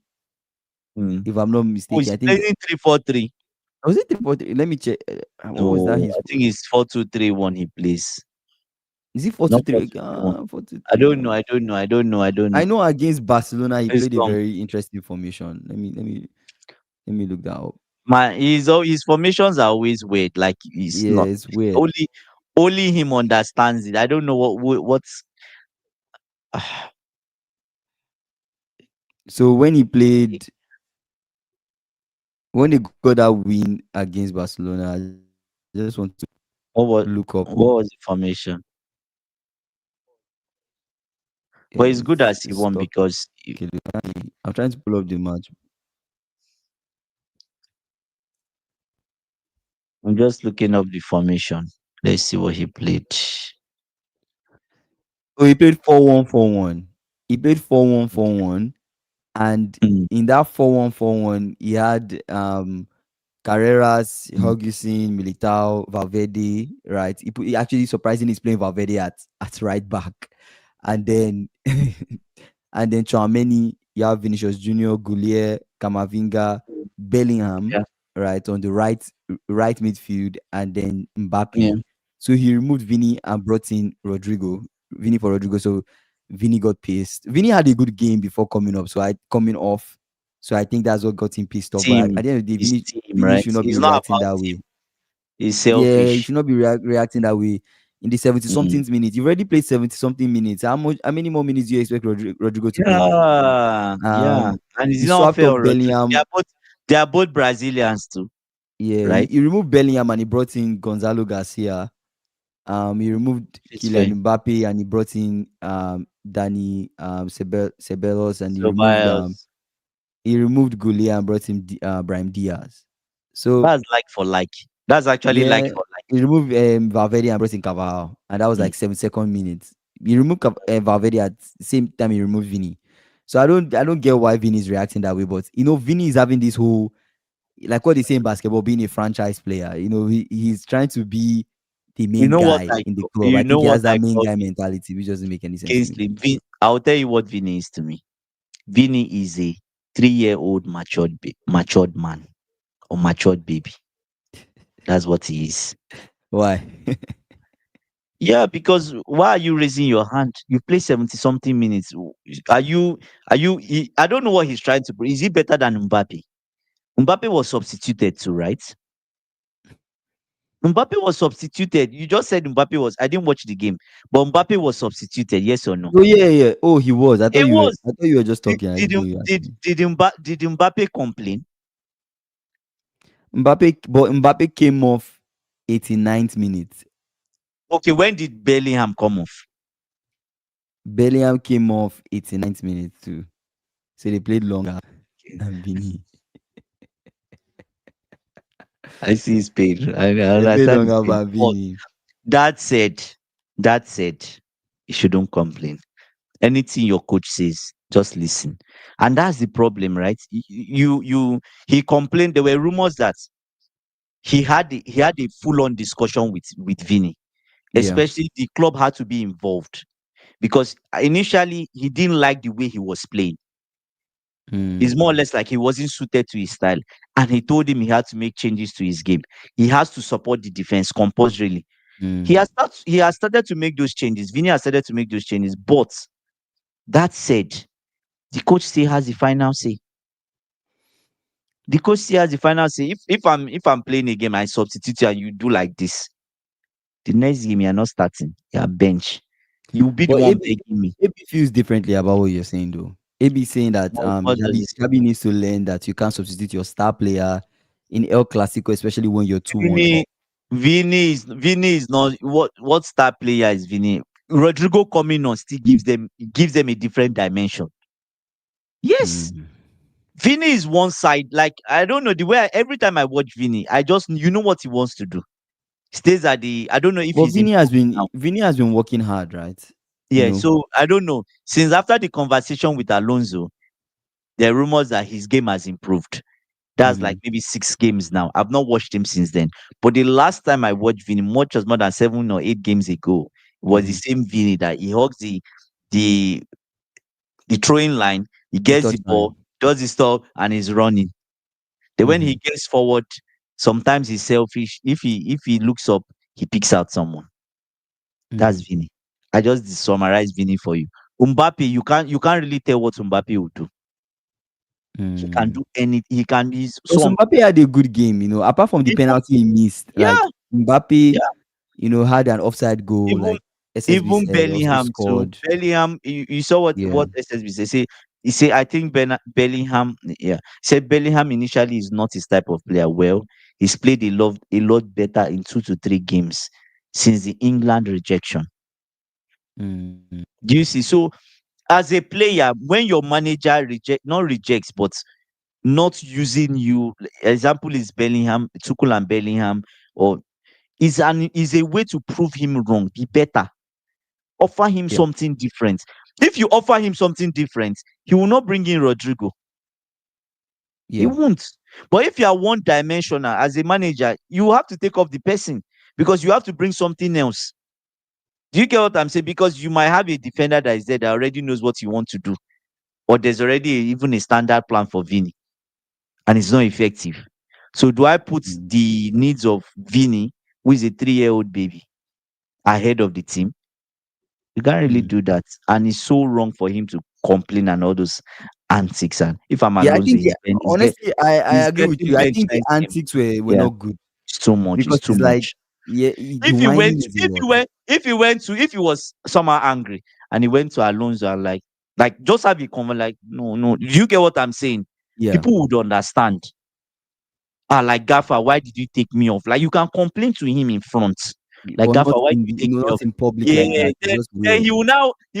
Hmm. If I'm not Oh, mistaken, he's I think playing 3-4-3. was it 3-4-3? Let me check. What was that? No, His I think it's 4-2-3-1 he plays. is it four two Not three? 4-2-3-1. 4-2-3-1. I don't I know. know against Barcelona he It's played a wrong. very interesting formation. Let me look that up. His formations are always weird. Like it's Yeah, not it's weird. only him understands it. I don't know what's. Ah, So when they got that win against Barcelona, I just want to what look was up. the formation? But it's good Yes, as he it's won stuck. because Okay, I'm trying to pull up the match. I'm just looking up the formation. Let's see what he played. So he played 4-1-4-1. He played 4-1-4-1, and Mm, in that 4-1-4-1, he had Carreras, mm. Hugustin, Militao, Valverde, right? He actually surprisingly is playing Valverde at right back. And then and then Chouameni, you have Vinicius Jr, Goulier, Camavinga, Bellingham, Yeah, right, on the right midfield, and then yeah. Mbappe. So he removed Vini and brought in Rodrigo. Vini for Rodrigo. So Vini got pissed. Vini had a good game before coming off. So I think that's what got him pissed off. But at Team. the end of the day, It's Vini team, Vini right? should not be It's not reacting about that team. way. It's Yeah, you selfish. should not be reacting that way. In the 70 Mm. something minutes, you've already played 70 something minutes. How many more minutes do you expect Rodrigo to play? Yeah, yeah. And it's He not swapped fair off on Rodrigo. Bellingham. They are both Brazilians too, Yeah, right? he removed Bellingham and he brought in Gonzalo Garcia. He removed It's fair. Kylian Mbappe and he brought in Danny Ceballos, and So bias. he removed Goulier and brought in Brahim Diaz. So That's like for like. That's actually like yeah, for like. he removed Valverde and brought in Carvajal, and that was Mm. like 72nd minutes. He removed Valverde at the same time he removed Vini. So I don't get why Vini is reacting that way, but Vini is having this whole, like what they say in basketball, being a franchise player. He's trying to be the You main know what guy I in the call, club. I you know think he what has that I main call guy mentality, which doesn't make any sense to me. Kingsley. I'll tell you what Vini is to me. Vini is a 3-year-old matured man or matured baby. That's what he is. Why? Yeah, because why are you raising your hand? You play 70 something minutes. Are you I don't know what he's trying to bring. Is he better than Mbappe? Mbappe was substituted too, right? Mbappe was substituted. You just said Mbappe was. I didn't watch the game, but Mbappe was substituted. Yes or no? Oh yeah, yeah. Oh, he was. It was. I thought you were just Did talking. I did didn't know Im- you did actually. did Mbappe complain? Mbappe came off 89th minute. Okay, when did Bellingham come off? Bellingham came off 89th minute too. So they played longer than Vini. I see his page. I They played understand his longer page. than But Vini. that said, that said, you shouldn't complain. Anything your coach says, just listen. And that's the problem, right? He complained. There were rumors that he had a full on discussion with Vini, Yeah. especially the club had to be involved because initially he didn't like the way he was playing. It's Mm, more or less like he wasn't suited to his style, and he told him he had to make changes to his game. He has to support the defense compulsorily. mm. He has started to make those changes. Vinny has started to make those changes. But that said, the coach still has the final say. The coach still has the final say. If I'm playing a game, I substitute you and you do like this. The next game you're not starting. You're bench. You'll be the But one begging me. AB feels differently about what you're saying though. AB saying that What does it Gabi needs to learn that you can't substitute your star player in El Clasico, especially when you're 2-1 Vini, up. Vini is not what star player is Vini. Rodrigo coming on still gives them a different dimension. Yes, Mm. Vini is one side. Like I don't know the way every time I watch Vini, I just you know what he wants to do. Stays at the I don't know if But he's improving now. Vini has been working hard, right? You Yeah, know. so I don't know. Since after the conversation with Alonso, there are rumors that his game has improved. That's like Mhm. maybe 6 games now. I've not watched him since then. But the last time I watched Vini, much as more than 7 or 8 games ago, was the Mhm. same Vini that he hugs the the throwing line, he The gets the ball, touchline. does his stuff, and he's running. Then when he Mhm. gets forward, sometimes he's selfish. If he looks up, he picks out someone. That's Mhm. Vini. I just summarize Vini for you. Mbappe, you can't really tell what Mbappe will do. He can Mm. do any. He can. He's Also, so Mbappe had a good game, apart from the even penalty he missed. yeah Like Mbappe, yeah had an offside goal. even Like SSB Even said also Bellingham too. scored. Bellingham, you saw Yeah. what SSB say. He say I think Bellingham, yeah. Said Bellingham initially is not his type of player. Well, he's played a lot better in 2 to 3 games since the England rejection. Mm. Do you see? So as a player, when your manager not rejects, but not using you, example is Bellingham, Tuchel and Bellingham, or is a way to prove him wrong. Be better. Offer him Yeah. something different. If you offer him something different, he will not bring in Rodrigo. He Yeah. won't. But if you are one dimensional as a manager, you have to take off the person because you have to bring something else. Do you get what I'm saying? Because you might have a defender that is there that already knows what you want to do, or there's already even a standard plan for Vini, and it's not effective. So do I put Mm. the needs of Vini, who is a 3-year-old baby, ahead of the team? You can't really Mm. do that. And it's so wrong for him to complain and all those antics. And if I'm Yeah, I Alonso, think honestly, I he's agree with getting you. I benched think the next game. antics were Yeah, not good it's too much. because It's too it's like, much. yeah, the If he went, whining is a if lot. he went, if he was somehow angry and he went to Alonso and like just have a convo, like, no, no, do you get what I'm saying? Yeah. People would understand. Ah, like Gaffer, why did you take me off? Like you can complain to him in front. Like But Gaffer, not why did in you take me not off? in public Yeah, like that. It's then, just then weird. he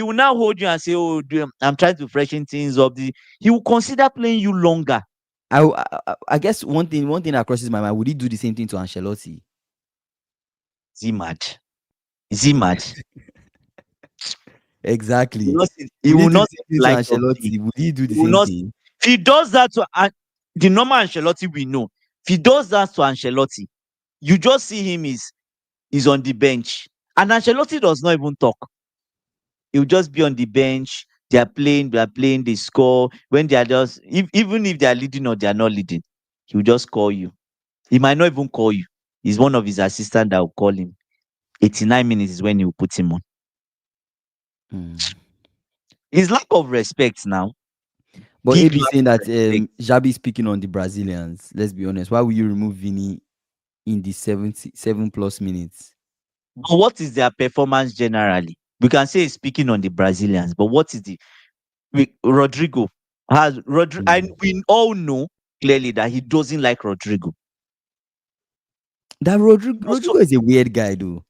will now hold you and say, "Oh, I'm trying to freshen things up." He will consider playing you longer. I guess one thing that crosses my mind, would he do the same thing to Ancelotti? Is he mad? Is he mad? Exactly. He Would he will do the not see same the thing to light of day. Ancelotti? Would he do the He will same not. thing? If he does that to the normal Ancelotti we know, if he does that to Ancelotti, you just see him is on the bench, and Ancelotti does not even talk. He'll just be on the bench. They are playing, they score. When they are just, even if they are leading or they are not leading, he'll just call you. He might not even call you. He's one of his assistants that will call him. 89 minutes is when he'll put him on. Hmm. His lack of respect now. But Big AB lack saying of that respect. Xabi speaking on the Brazilians. Let's be honest. Why would you remove Vini in the 7+ minutes? But what is their performance generally? We can say he's speaking on the Brazilians, but what is Rodrigo and Mm. we all know clearly that he doesn't like Rodrigo. That Also, Rodrigo is a weird guy though.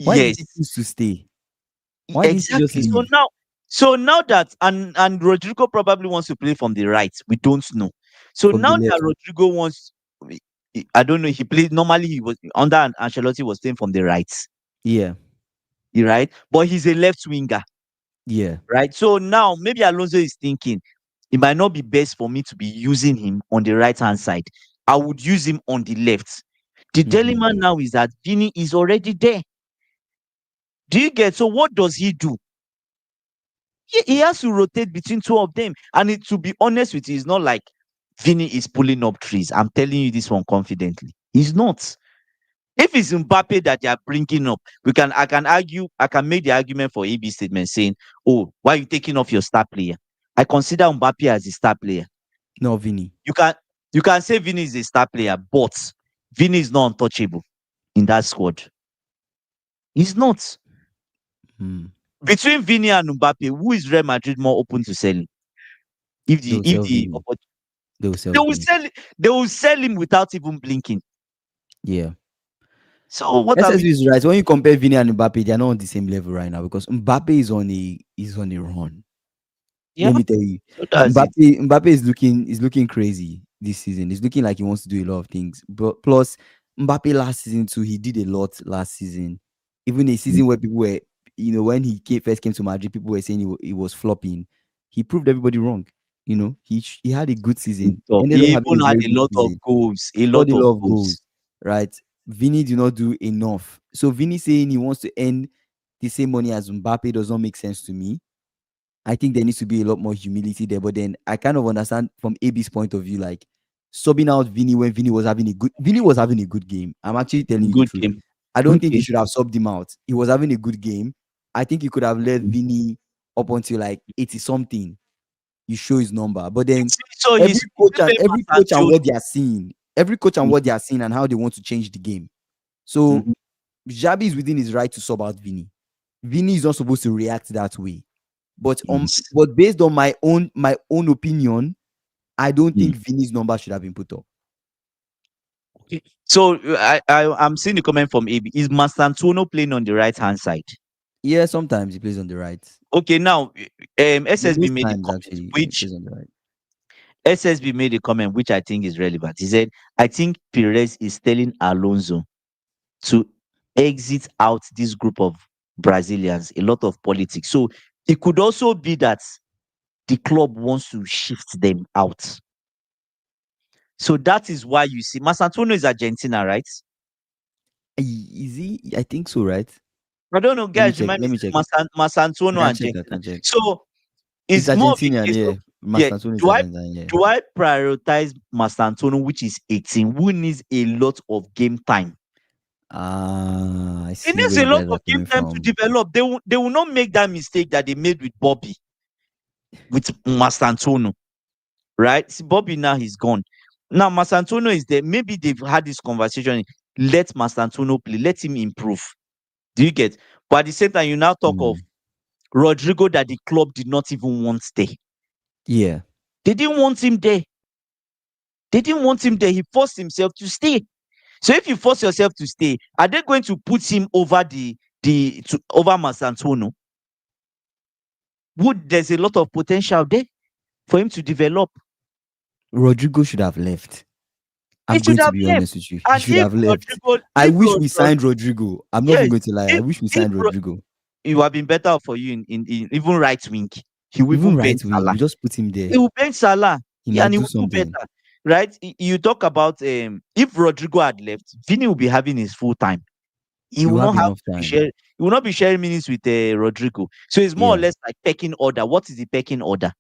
Why did he yes. choose to stay? Why didn't he just Exactly. leave? So now that and Rodrigo probably wants to play from the right. We don't know. So From the now that left? Rodrigo wants, I don't know. He played normally. He was under Ancelotti was playing from the right, Yeah. right? But he's a left winger, Yeah. right? So now maybe Alonso is thinking it might not be best for me to be using him on the right hand side. I would use him on the left. The Mhm. dilemma now is that Vini is already there. Do you get? So what does he do? He has to rotate between two of them. And to be honest with you, it's not like Vini is pulling up trees. I'm telling you this one confidently. He's not. If it's Mbappe that they are bringing up, I can make the argument for AB statement saying, "Oh, why are you taking off your star player?" I consider Mbappe as a star player. No, Vini. You can you can say Vini is a star player, but Vini is not untouchable in that squad. He's not. Hmm. Between Vini and Mbappe, who is Real Madrid more open to selling? If They the will if sell the Vini. opportunity They will sell They will Vini. sell they will sell him without even blinking. Yeah. So what are we SSB is doing? right. When you compare Vini and Mbappe, they are not on the same level right now because Mbappe is on a run. Yeah, Let me tell you, so that's it. Mbappe is looking crazy this season. He's looking like he wants to do a lot of things. But plus, Mbappe last season too, he did a lot last season. Even a Mm. season where people were, when first came to Madrid, people were saying he was flopping. He proved everybody wrong. He had a good Good season. stuff. Ended up He having even a had very a good lot of season. goals. A Scored lot a of lot of goals. goals, right? Vinny did not do enough. So Vinny saying he wants to earn the same money as Mbappe does not make sense to me. I think there needs to be a lot more humility there. But then I kind of understand from AB's point of view, like subbing out Vinny when Vinny was having a good game. I'm actually telling you the Good truth. game. I don't think you Okay. should have subbed him out. He was having a good game. I think you could have let Mm. Vinny up until like 80 something. You show his number. But then So every his coach and members every have coach and showed. what they are seeing, every coach and Mm, what they are seeing and how they want to change the game. So mhm. Xabi is within his right to sub out Vinny. Vini is not supposed to react that way. Yes. But based on my own opinion, I don't Mm. think Vini's number should have been put up. Okay. So I'm seeing the comment from AB. Is Mastantuono playing on the right hand side? Yeah, sometimes he plays on the right. Okay, now SSB Most made a times comment actually he which plays on the right. SSB made a comment which I think is relevant. He said, I think Perez is telling Alonso to exit out this group of Brazilians, a lot of politics. So it could also be that the club wants to shift them out. So that is why you see Mastantuono is Argentina, right? Is he? I think so, right? I don't know, Let me guys. check. Remind me, Let me say check. I Mastantuono can check. I Argentina. can check. So It's it's more of a Argentinian, case of, yeah. yeah. Mastantuono is Do I Argentinian, yeah. do I prioritize Mastantuono, which is 18, who needs a lot of game time? Ah, I He see needs where a you lot guys are of game coming time to from. develop. They will not make that mistake that they made with Bobby, with Mastantuono, right? See, Bobby now he's gone. Now Mastantuono is there. Maybe they've had this conversation. Let Mastantuono play. Let him improve. Do you get? But at the same time, you now talk of Mm. Rodrigo that the club did not even want there. Yeah. They didn't want him there. They didn't want him there. He forced himself to stay. So if you force yourself to stay, are they going to put him over over Mastantuono? There's a lot of potential there for him to develop. Rodrigo should have left. He I'm should going to have be left. honest with you. He And should have left. I if wish we signed Rodrigo. I'm not even yes, going to lie. I wish we if signed Rodrigo. it would have been better for you in even right wing. He will Even even right bench wing, Salah. we just put him He there. will bench Salah. He Yeah, might and he do will do something. better. Right? You talk about if Rodrigo had left, Vini will be having his full time. He You will not have have enough to be time. sharing. He will not be sharing minutes with Rodrigo. So it's more or Yeah. less like pecking order. What is the pecking order?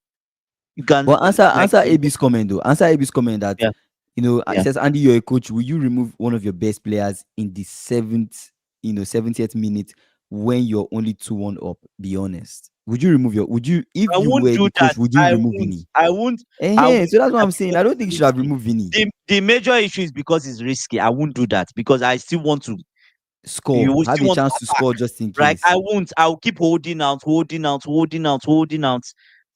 You can But answer like answer AB's comment though. Answer AB's comment that yeah, it yeah. says, Andy, you're a coach. Will you remove one of your best players in the 70th minute when you're only 2-1 up? Be honest. Would you, if I you won't were do the that. coach, would you remove Vini? I won't. I won't. So that's what I I'm saying. won't I don't think you should remove have him. removed Vini. The major issue is because it's risky. I won't do that because I still want to. You Score. will Have still a want to chance to attack, score just in right? case. I won't. I'll keep holding out, holding out, holding out, holding out.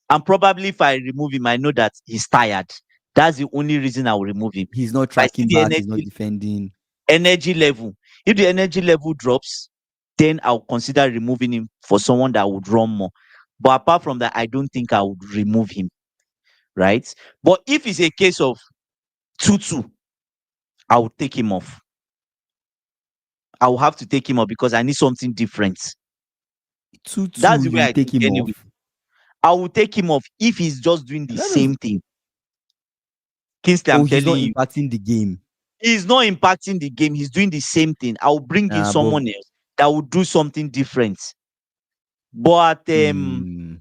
And probably if I remove him, I know that he's tired. That's the only reason I will remove him. He's not If I see tracking the back, he's not defending. energy level, if the energy level drops, then I'll consider removing him for someone that would run more. But apart from that, I don't think I would remove him, right? But if it's a case of 2-2, I will take him off. I will have to take him off because I need something different. 2-2, That's the you way will I take think him anyway. off. I will take him off if he's just doing the That is, same thing. Kingsley, oh, I'm he's telling not you, impacting the game. he's not impacting the game. He's doing the same thing. I'll bring in But someone else that will do something different. But mm,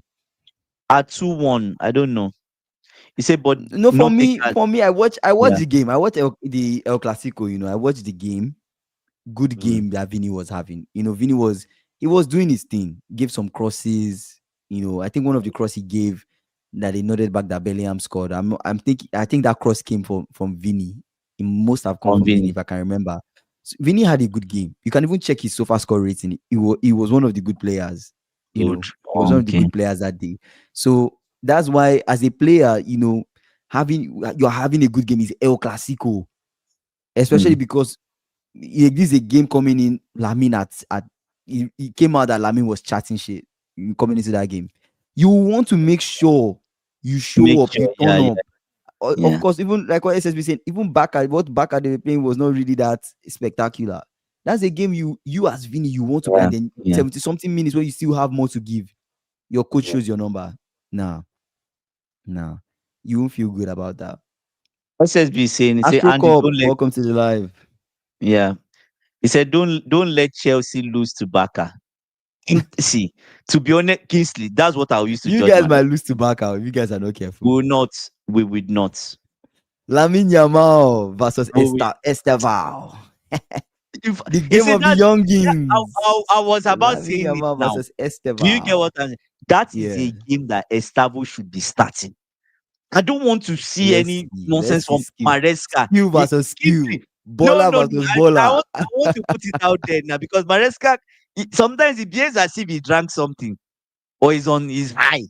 at 2-1, I don't know. He said, but no, for not take me, that. I watch Yeah. the game. I watch the El Clasico. I watched the game. Good Mm. game that Vini was having. Vini was doing his thing. Gave some crosses. I think one of the cross he gave that he nodded back that Bellingham scored. I think that cross came from Vini. It must have come from Vini Convenient. if I can remember. So Vini had a good game. You can even check his SofaScore score rating. He was one of the good players. Good. He was one of the Okay. good players that day. So that's why, as a player, you're having a good game is El Clasico, especially Mm. because this is a game coming in. Lamin it came out that Lamin was chatting shit coming into that game. You want to make sure you Make show up, sure. you Yeah, turn yeah, up. Of yeah, course, even like what SSB said, even what Baka they were playing was not really that spectacular. That's a game you as Vini you want to play, yeah, and then yeah, 70 something minutes where you still have more to give. Your coach yeah. shows your number. Nah, nah, you won't feel good about that. SSB saying, he said, Astro Andy, Cup, don't let. welcome to the live. Yeah. He said, don't let Chelsea lose to Barca. See, to be honest, Kingsley, that's what I used to You judge guys my. might lose to Baka if you guys are not We careful. will not. We would not. Lamine Yamal versus We will, Esteval. if, The you game see of the I youngins. was about Lamine saying it Yamal now. versus Do you get Esteval. what I'm saying? That is Yeah. a game that Estavo should be starting. I don't want to see Let's any see. Let's nonsense see from skill. Maresca. Skill Ye- versus skill. Kingsley, no, Baller no, no. versus I baller. want to put it out there now because Maresca Sometimes it behaves as if he drank something or is on his high.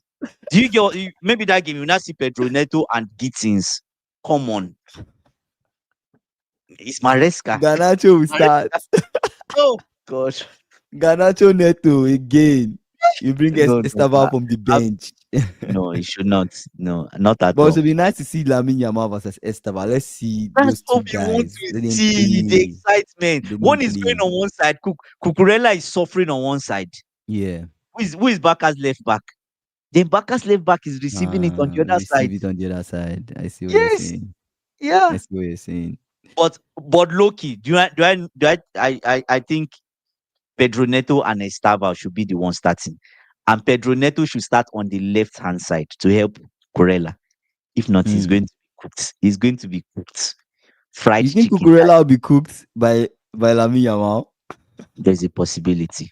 Do you get maybe that game you now see Pedro Neto and Gittins? Come on, it's Maresca. Garnacho will start. Maresca. Oh gosh, Garnacho Neto again. You bring no, no, Esteban from the bench. no, he should not. No, not at But it all. would be nice to see Lamine Yamal versus Esteban. Let's see That's those two what we want guys. to Let them see. The play. excitement. Let them One is going play. on one side. Cucurella is suffering on one side. Yeah. Who is Baka's left back? Then Baka's left back is receiving it on the other side. Receive it on the other side. I see what you're Yes. saying. I Yeah. see what you're saying. But Loki, I think Pedro Neto and Estava should be the one starting. And Pedro Neto should start on the left hand side to help Corella. If not, he's going Hmm. to be cooked. He's going to be cooked. Fried You think chicken. Cucurella will be cooked by Lamine Yamal? There's a possibility.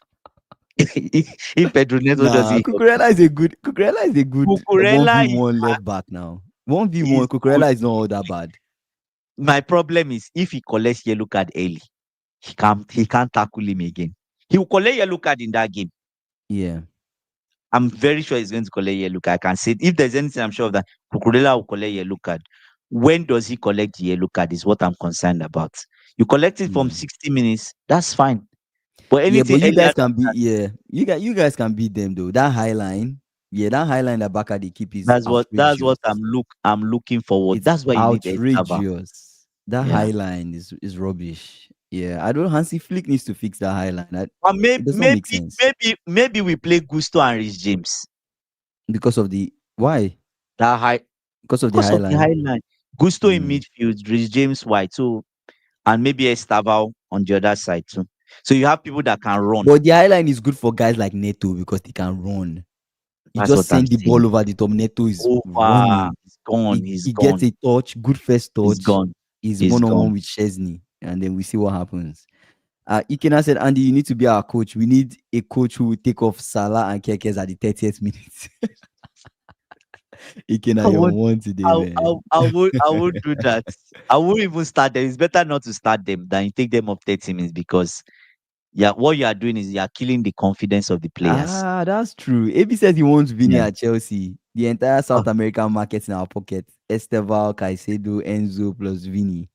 If Pedro Neto Nah, doesn't help him. Cucurella is a good Cucurella is 1v1 left back now. 1v1, is good. Cucurella is not all that bad. My problem is if he collects yellow card early, he can't tackle him again. He will collect yellow card in that game. Yeah. I'm very sure he's going to collect yellow card. I can say it. If there's anything, I'm sure of that Cucurella will collect yellow card. When does he collect the yellow card is what I'm concerned about. You collect it from Yeah. 60 minutes, that's fine. But Yeah, anything but you earlier guys can than beat that, you guys can beat them though. That high line, that high line that Baka they keep is that's what outrageous. I'm looking forward. It's That's why you need Estava. outrageous. That Yeah. high line is rubbish. Yeah, I don't Hansi Flick needs to fix that high line. And It does not make sense maybe we play Gusto and Rich James. because of the why? That high Because of the because high of the line. high line. Gusto in Mm. midfield, Rich James wide. So and maybe Estava on the other side too. So you have people that can run. But the high line is good for guys like Neto because they can run. You That's just what I'm send the saying. ball over the top. Neto is Over. running. He's gone. He, He's he gets gone. a touch, good first He's touch. gone. He's He's one on one gone. with Chesney, and then we see what happens. Ikena said, Andy, you need to be our coach. We need a coach who will take off Salah and Kekes at the 30th minute. I Ikena, you're on would, one today, man. I would do that. I would even start them. It's better not to start them than you take them up 30 minutes because yeah, what you are doing is you are killing the confidence of the players. That's true. AB says he wants Vini Yeah. at Chelsea. The entire Oh, South American market in our pocket. Esteval, Caicedo, Enzo plus Vini.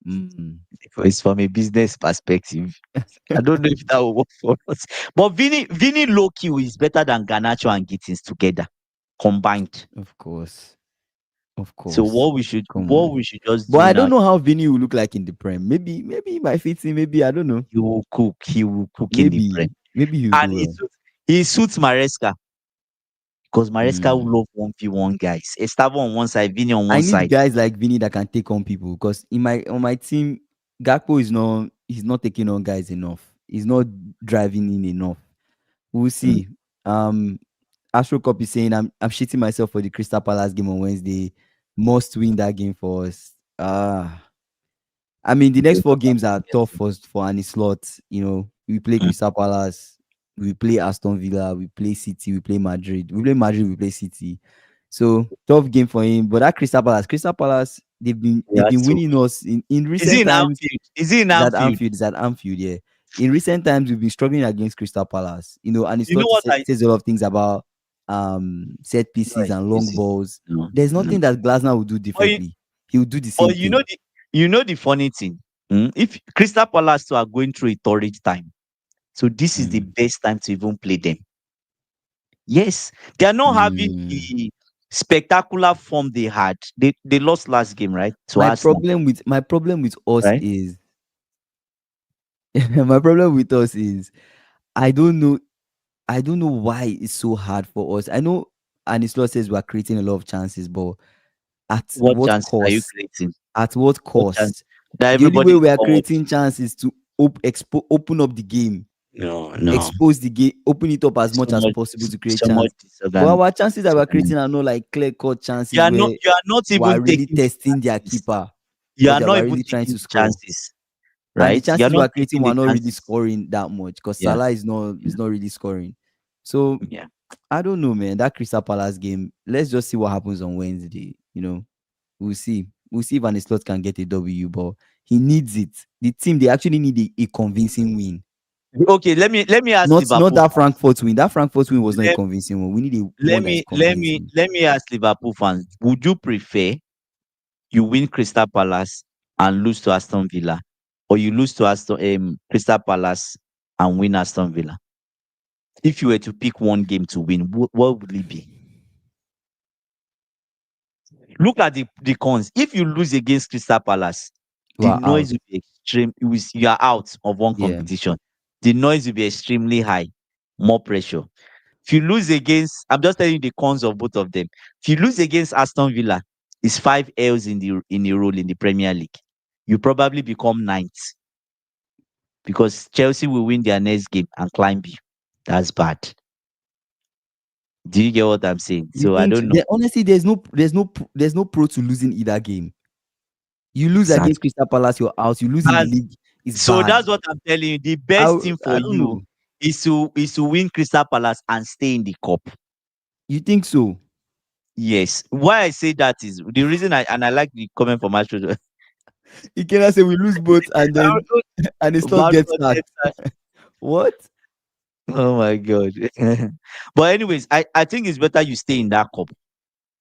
Mm. it's from a business perspective. I don't know if that will work for us. But Vini low key is better than Garnacho and Gittins together combined. Of course. Of So course. what we should Come what on. we should just But do I now, don't know how Vini will look like in the Prem. Maybe he might fit in. Maybe I don't know. he will cook. He will cook in the Maybe Prem. maybe he'll And do well. he suits Maresca because Maresca will Mm. love 1v1 guys. Estavo on one side, Vini on I one need side. guys like Vini that can take on people because on my team, Gakpo he's not taking on guys enough. He's not driving in enough. We'll Mm. see. Astro Cup is saying I'm shitting myself for the Crystal Palace game on Wednesday. Must win that game for us. I mean, the next Okay. 4 games are tough for any slot. We play Mm. Crystal Palace, we play Aston Villa, we play City, we play Madrid. We play Madrid, we play City. So tough game for him. But that Crystal Palace, they've been He they've has been to winning win. us in Is he recent in times. Anfield? Is he in Is at Anfield? Anfield. Is at Anfield. Yeah. In recent times, we've been struggling against Crystal Palace. And it's You know not what I says a lot of things about set no pieces and long excuses. balls. No, There's no. nothing that Glasner will do But you, differently. He will do the same but you know thing. the funny thing. If Crystal Palace too are going through a torrid time, so this is the Mm. best time to even play them. Yes, they are not having Mm. the spectacular form they had. They lost last game, right? To My Arsenal, problem with us right? is my problem with us is I don't know why it's so hard for us. I know Anislot says we're creating a lot of chances, but at What what chances are you cost? creating? At what What chance cost? that The only everybody way is we are forward? creating chances to open up the game, No, no. expose the game, open it up as So much as much, possible to create so much chance. But our chances that we're disorganized. creating are not like clear-cut You chances are not. where You are not we're even really taking the testing their chances. keeper You or are that not we're even really trying taking to the score. chances, And the right? You are chances not we're creating taking were the not really chances. scoring that much because Yeah, Salah is not really scoring. So yeah. I don't know, man. That Crystal Palace game, let's just see what happens on Wednesday. We'll see. We'll see if Van Slot can get a W, but he needs it. The team, they actually need a convincing win. Okay, let me ask Not Liverpool that fans. Frankfurt win. That Frankfurt win was not a Let, convincing one. We need a let one that is me let me convincing. let me ask Liverpool fans. Would you prefer you win Crystal Palace and lose to Aston Villa, or you lose to Crystal Palace and win Aston Villa? If you were to pick one game to win, what would it be? Look at the cons. If you lose against Crystal Palace, the Wow, out. noise will be extreme. You are out of one Yeah. competition. The noise will be extremely high, more pressure. If you lose against, I'm just telling you the cons of both of them. If you lose against Aston Villa, it's 5 L's in a row in the Premier League. You probably become ninth because Chelsea will win their next game and climb you. That's bad. Do you get what I'm saying? You So I think don't know honestly, there's no pro to losing either game. You lose against exactly. Crystal Palace, you're out. You lose in the That's league, it's so bad. that's what I'm telling you. The best thing for I don't you know. is to win Crystal Palace and stay in the cup. You think so? Yes. Why I say that is the reason I like the comment from Astro. You cannot say we lose both and then and they still get sacked. What? Oh my god. But anyways, I think it's better you stay in that cup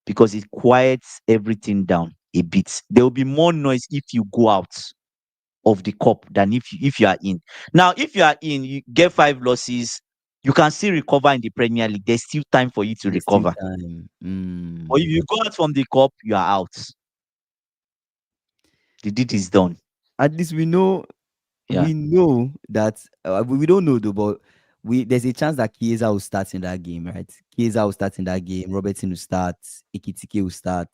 because it quiets everything down a bit. There will be more noise if you go out of the cup than if you are in. Now, if you are in, you get 5 losses, you can still recover in the Premier League. There's still time for you to There's still recover. time. But if you go out from the cup, you are out. The deed is done. At least Yeah. we know that we don't know though, but we there's a chance that Chiesa will start in that game, right? Chiesa will start in that game. Robertson will start. Ekitike will start.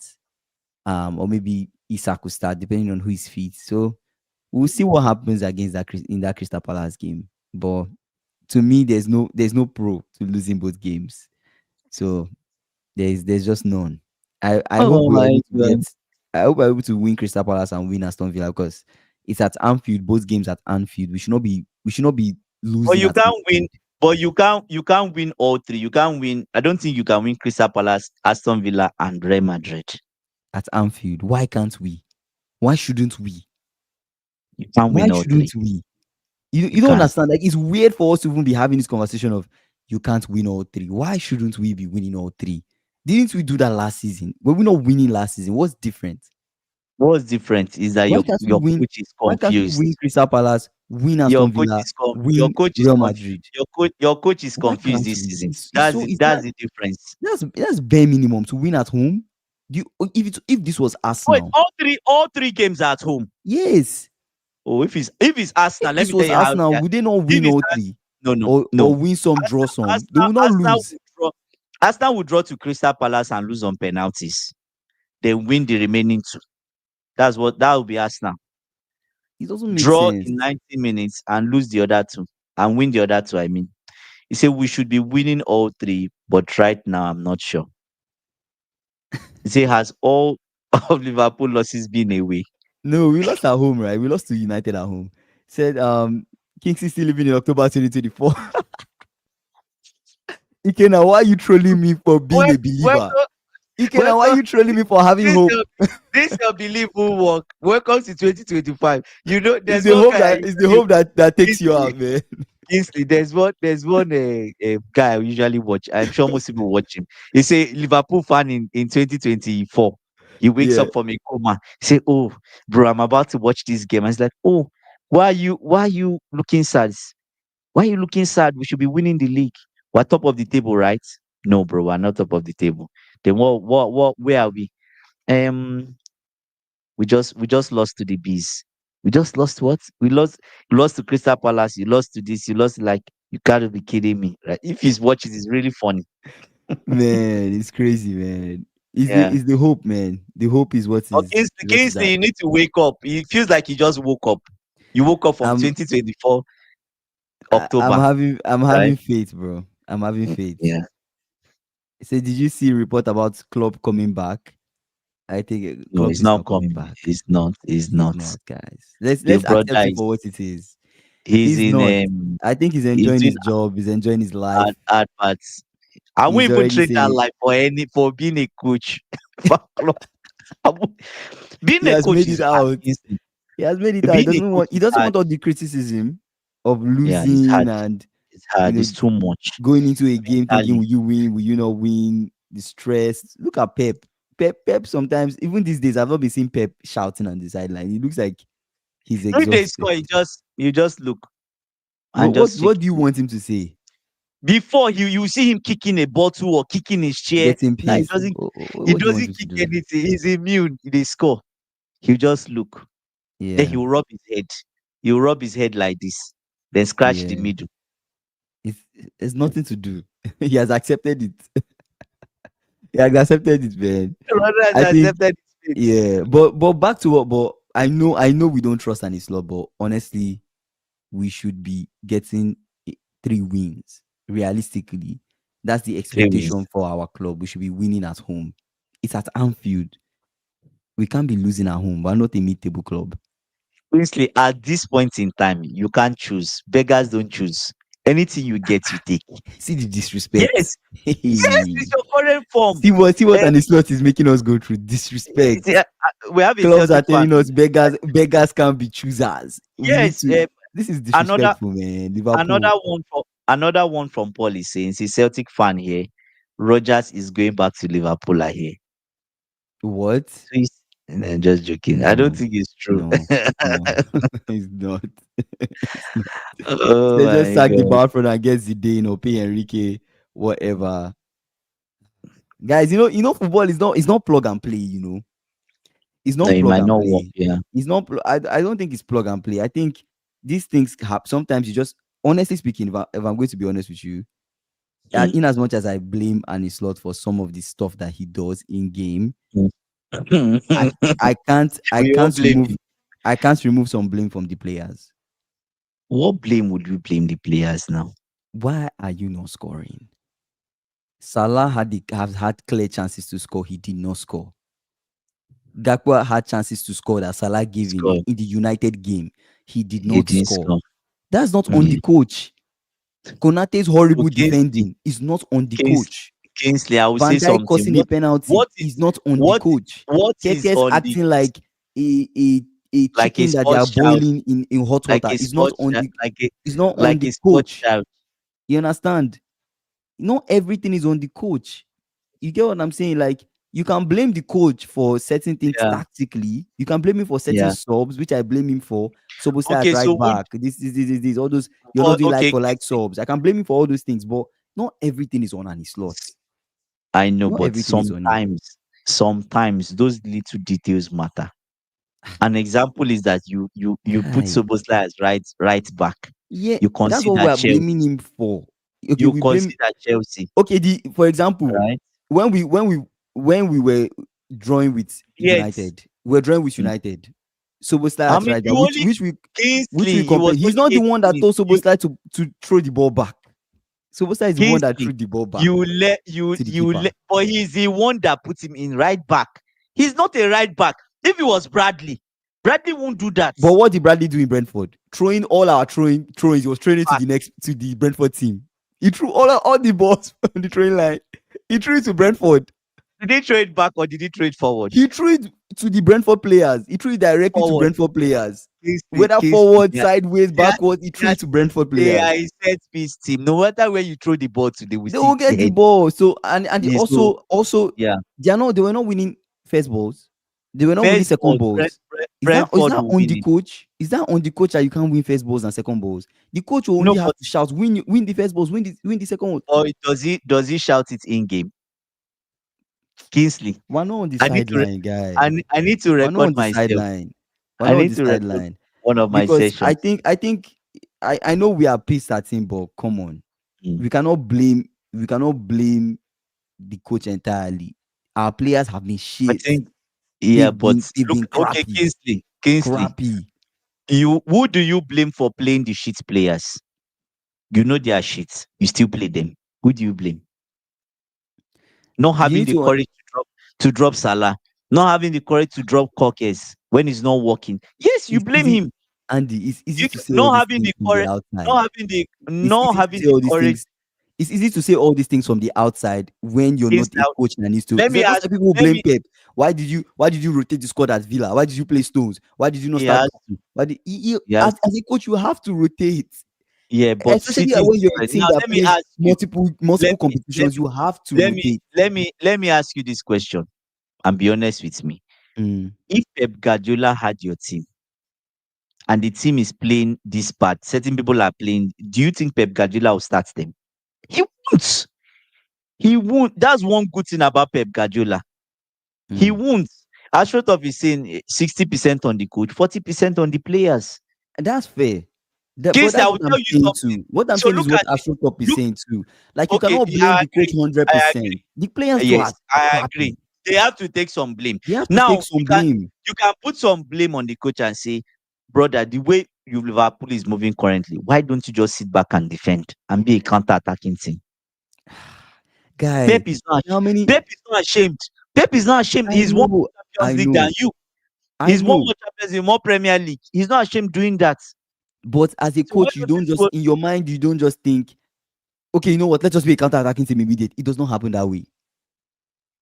Or maybe Isak will start, depending on who is fit. So we'll see what happens against in that Crystal Palace game. But to me, there's no pro to losing both games. So there's just none. I hope Oh we are my able to god. get. I hope we're able to win Crystal Palace and win Aston Villa because it's at Anfield. Both games at Anfield. We should not be But losing you at can't Anfield. win. But you can't win all three. You can't win. I don't think you can win Crystal Palace, Aston Villa, and Real Madrid. At Anfield. Why can't we? Why shouldn't we? You can't Why win all shouldn't three. we? You You don't can't. understand. Like it's weird for us to even be having this conversation of you can't win all three. Why shouldn't we be winning all three? Didn't we do that last season? Were we not winning last season? What's different? What's different is that Why your can't we your win? coach is Why can't we confused. win Crystal Palace, win Your Aston coach Villa, is con- your win coach is Real confused. Madrid? Your coach is Why confused can't this we? season. It's so it's That's that the difference. that's bare minimum to win at home. If this was Wait, Arsenal, all three games are at home. yes. Oh, if it's Arsenal, If let this me tell was you how Arsenal, they are. would they not If win it's all Ars- three no, no, or no. win some, draw some? They Arsenal, will not Arsenal lose. will draw. Arsenal will draw to Crystal Palace and lose on penalties. They win the remaining two. That will be Arsenal. It doesn't make Draw sense. in 90 minutes and lose the other two and win the other two. I mean, he said we should be winning all three, but right now I'm not sure. He said has all of Liverpool losses been away? No, we lost at home, right? We lost to United at home. Said Kings is still living in October 2024. Ikena, why are you trolling me for being Wel- a believer? Welcome, Ikena, why are welcome. you trolling me for having This hope? your this your belief will work. Welcome to 2025. You know, It's there's the one hope guy I it's the usually hope that takes you Kingsley, out, man. Kingsley, there's one guy I usually watch. I'm sure most people watch him. He's a Liverpool fan in 2024. He wakes Yeah. up from a coma. He say, "Oh, bro, I'm about to watch this game." I was like, "Oh, why are you looking sad? Why are you looking sad? We should be winning the league. We're top of the table, right?" No, bro, we're not top of the table. Then where are we? Um, we just lost to the bees. We just lost what? We lost to Crystal Palace. You lost to this. You lost like you gotta be kidding me, right? If he's watching, it's really funny. Man, it's crazy, man. Yeah. It's the hope, man. The hope But is that You need to wake up. It feels like you just woke up. You woke up from I'm 2024 October, I'm right? having faith, bro. I'm having faith. Yeah. So did you see a report about Klopp coming back? I think No, Klopp he's is not not coming coming. back. He's not. He's He's not. not, guys. Your Let's brother accept it for is. what it is. He's He's in. not. I think he's He's enjoying doing his job. He's enjoying his hard, life. hard parts. I won't He's even already trade that saying life for being a coach. For club. I won't- Being he a has coach made is it hard. out. Instant. He has made it out. Being a coach He is doesn't hard. want all the criticism. of Yeah, it's losing hard. and It's you hard. know It's too much going into a game thinking, mentally. will you win? Will you not win? The stress. Look at Pep. Pep. Sometimes even these days, I've not been seeing Pep shouting on the sideline. He looks like he's If they exhausted. score, you just look What and what just shake. what do you want him to say? Before you see him kicking a bottle or kicking his chair. Getting Now he pissed. doesn't he What do you want doesn't him to kick do? anything. He's immune. They score. He'll just look. Then Yeah, he'll rub his head. He'll rub his head like this. Then scratch the yeah. middle. It's it's nothing to do. He has accepted it. He has accepted it, man. Rather has I think accepted his fate. yeah. But back to what. But I know we don't trust Anislot, but honestly, we should be getting 3 wins realistically. That's the 3 wins. expectation for our club. We should be winning at home. It's at Anfield. We can't be losing at home. We're not a mid-table club. Honestly, at this point in time, you can't choose. Beggars don't choose. Anything you get, you take. See the disrespect. Yes, yes, it's your current form. See what Eh, an slot is making us go through. Disrespect. we have a Clubs are Celtic fan. telling us beggars can't be choosers. We need Yes, to. This is another disrespectful, man. another Liverpool. one from Paul is saying, he's a Celtic fan here. Rodgers is going back to Liverpool, I hear. What? So nah, just joking. I don't No, think it's true. no, no. It's not. It's not. Oh They just my sack the god. Barford and get Zidane or pay Enrique, whatever. Guys, football is not plug and play. It's No, not it plug might and not work. play. Yeah. It's not. I don't think it's plug and play. I think these things happen. Sometimes you just, honestly speaking, if I'm going to be honest with you, Mm. in as much as I blame Anislot for some of the stuff that he does in game, I Mm. I can't I We all can't blame remove him. I can't remove some blame from the players. What blame would you blame the players now? Why are you not scoring? Salah has had clear chances to score. He did not score. Gakpo had chances to score that Salah gave him Score. in the United game. He did He not didn't score. score. That's not on the Mm. coach. Konate's So horrible Kingsley, defending is not on the Kings, coach. Kingsley, I will Van say Dijk something. causing a penalty What is is not on the what coach. what is Keke's on the acting like a like a chicken that they are sports child, boiling in hot like water a sports child, is not on like the a sports coach. child? You understand? Not everything is on the coach. You get what I'm saying? Like, you can blame the coach for certain things Yeah, tactically. You can blame him for certain yeah. subs, which I blame him for. Sobosai at Okay, right so back. This, all those, you're not doing like okay, for like subs. I can blame him for all those things, but not everything is on his slot. I know, Not but everything is on him. sometimes those little details matter. An example is that you put Guy. Szoboszlai as right back. Yeah, You that's what consider we are Chelsea. blaming him for. Okay, You we blame. consider Chelsea, Okay, for example, right? when we were drawing with Yes. United, we were drawing with Mm. United. Soboslai I at mean, right back, you only which we Kingsley, he was complain. He's only not the 80 one that minutes. told Soboslai to throw the ball back. Soboslai is the one that Kingsley, threw the ball back you to the keeper. but he's the one that put him in right back. He's not a right back. If it was Bradley won't do that. But what did Bradley do in Brentford? Throwing all our throws. He was throwing it Back. to the Brentford team. He threw all the balls on the throwing line. He threw it to Brentford. Did he throw it back or did he throw it forward? He threw it to the Brentford players. He threw it directly to Forward. Brentford players. Kingsley, Whether Kingsley. forward, Yeah. sideways, They are, backward, he they threw are, it to Brentford they are players. a set piece team. No matter where you throw the ball to, they will They still will get the head. ball. So and Yeah, also yeah. they were not winning first balls. They were not winning First second ball, balls. Is Brentford that will on win the it. coach? Is that on the coach that you can't win first balls and second balls? The coach will only No, have but to shout, win the first balls, win the second one. or does he shout it in game? Kingsley, We're not on the I need to sideline, guy. I need to We're not record on the myself. sideline. We're I not on need the to record sideline. one of my Because I sessions. think I think I know we are pissed at him, but come on. Mm. We cannot blame the coach entirely. Our players have been I shit. think yeah, They've but been they've look, been okay, crappy. Kingsley, Crappy. who do you blame for playing the shit players? You know they are shit. You still play them. Who do you blame? Not You having need the to courage to drop Salah, not having the courage to drop Cockers when it's not working. Yes, you it's blame easy, him. Andy, it's easy You to say all not these having things the from the courage, outside. not having the It's not easy to having say the all these courage. things. It's easy to say all these things from the outside when you're not Against a out. coach that needs to. Let It's me just ask. like people who Let blame me. Pep. Why did you rotate the squad at Villa? Why did you play Stones? Why did you not He start has Doku? to. Why did He has as a coach you have to rotate. Yeah, but Especially sitting when you're a first. team Now that let me plays ask you. multiple Let me let competitions. me You have to let me rotate. let me ask you this question and be honest with me. Mm, If Pep Guardiola had your team and the team is playing this part, certain people are playing, do you think Pep Guardiola will start them? He won't. He won't. That's one good thing about Pep Guardiola. He mm. won't. As short of is saying 60% on the coach, 40% on the players. And that's fair. But Casey, I that's will what I'm tell you saying something. too. What I'm So saying is look what at it. Astro Top is Look, saying too. Like you okay, cannot yeah, blame I the coach agree. hundred I percent. agree. The players too are Yes, I agree. crappy. They have to take some blame. They have to Now take some you can blame. you can put some blame on the coach and say, brother, the way you Liverpool is moving currently, why don't you just sit back and defend and be a counter-attacking team? Guy, Pep is not how many? Pep is not ashamed. Pep is not ashamed. I He's won know, Champions I League than know, you. I He's won know. more Champions League, more Premier League. He's not ashamed doing that. But as a So why coach, you don't you don't see just what in your mind, you don't just think, okay, you know what? Let's just be a counter-attacking team immediate. It does not happen that way. It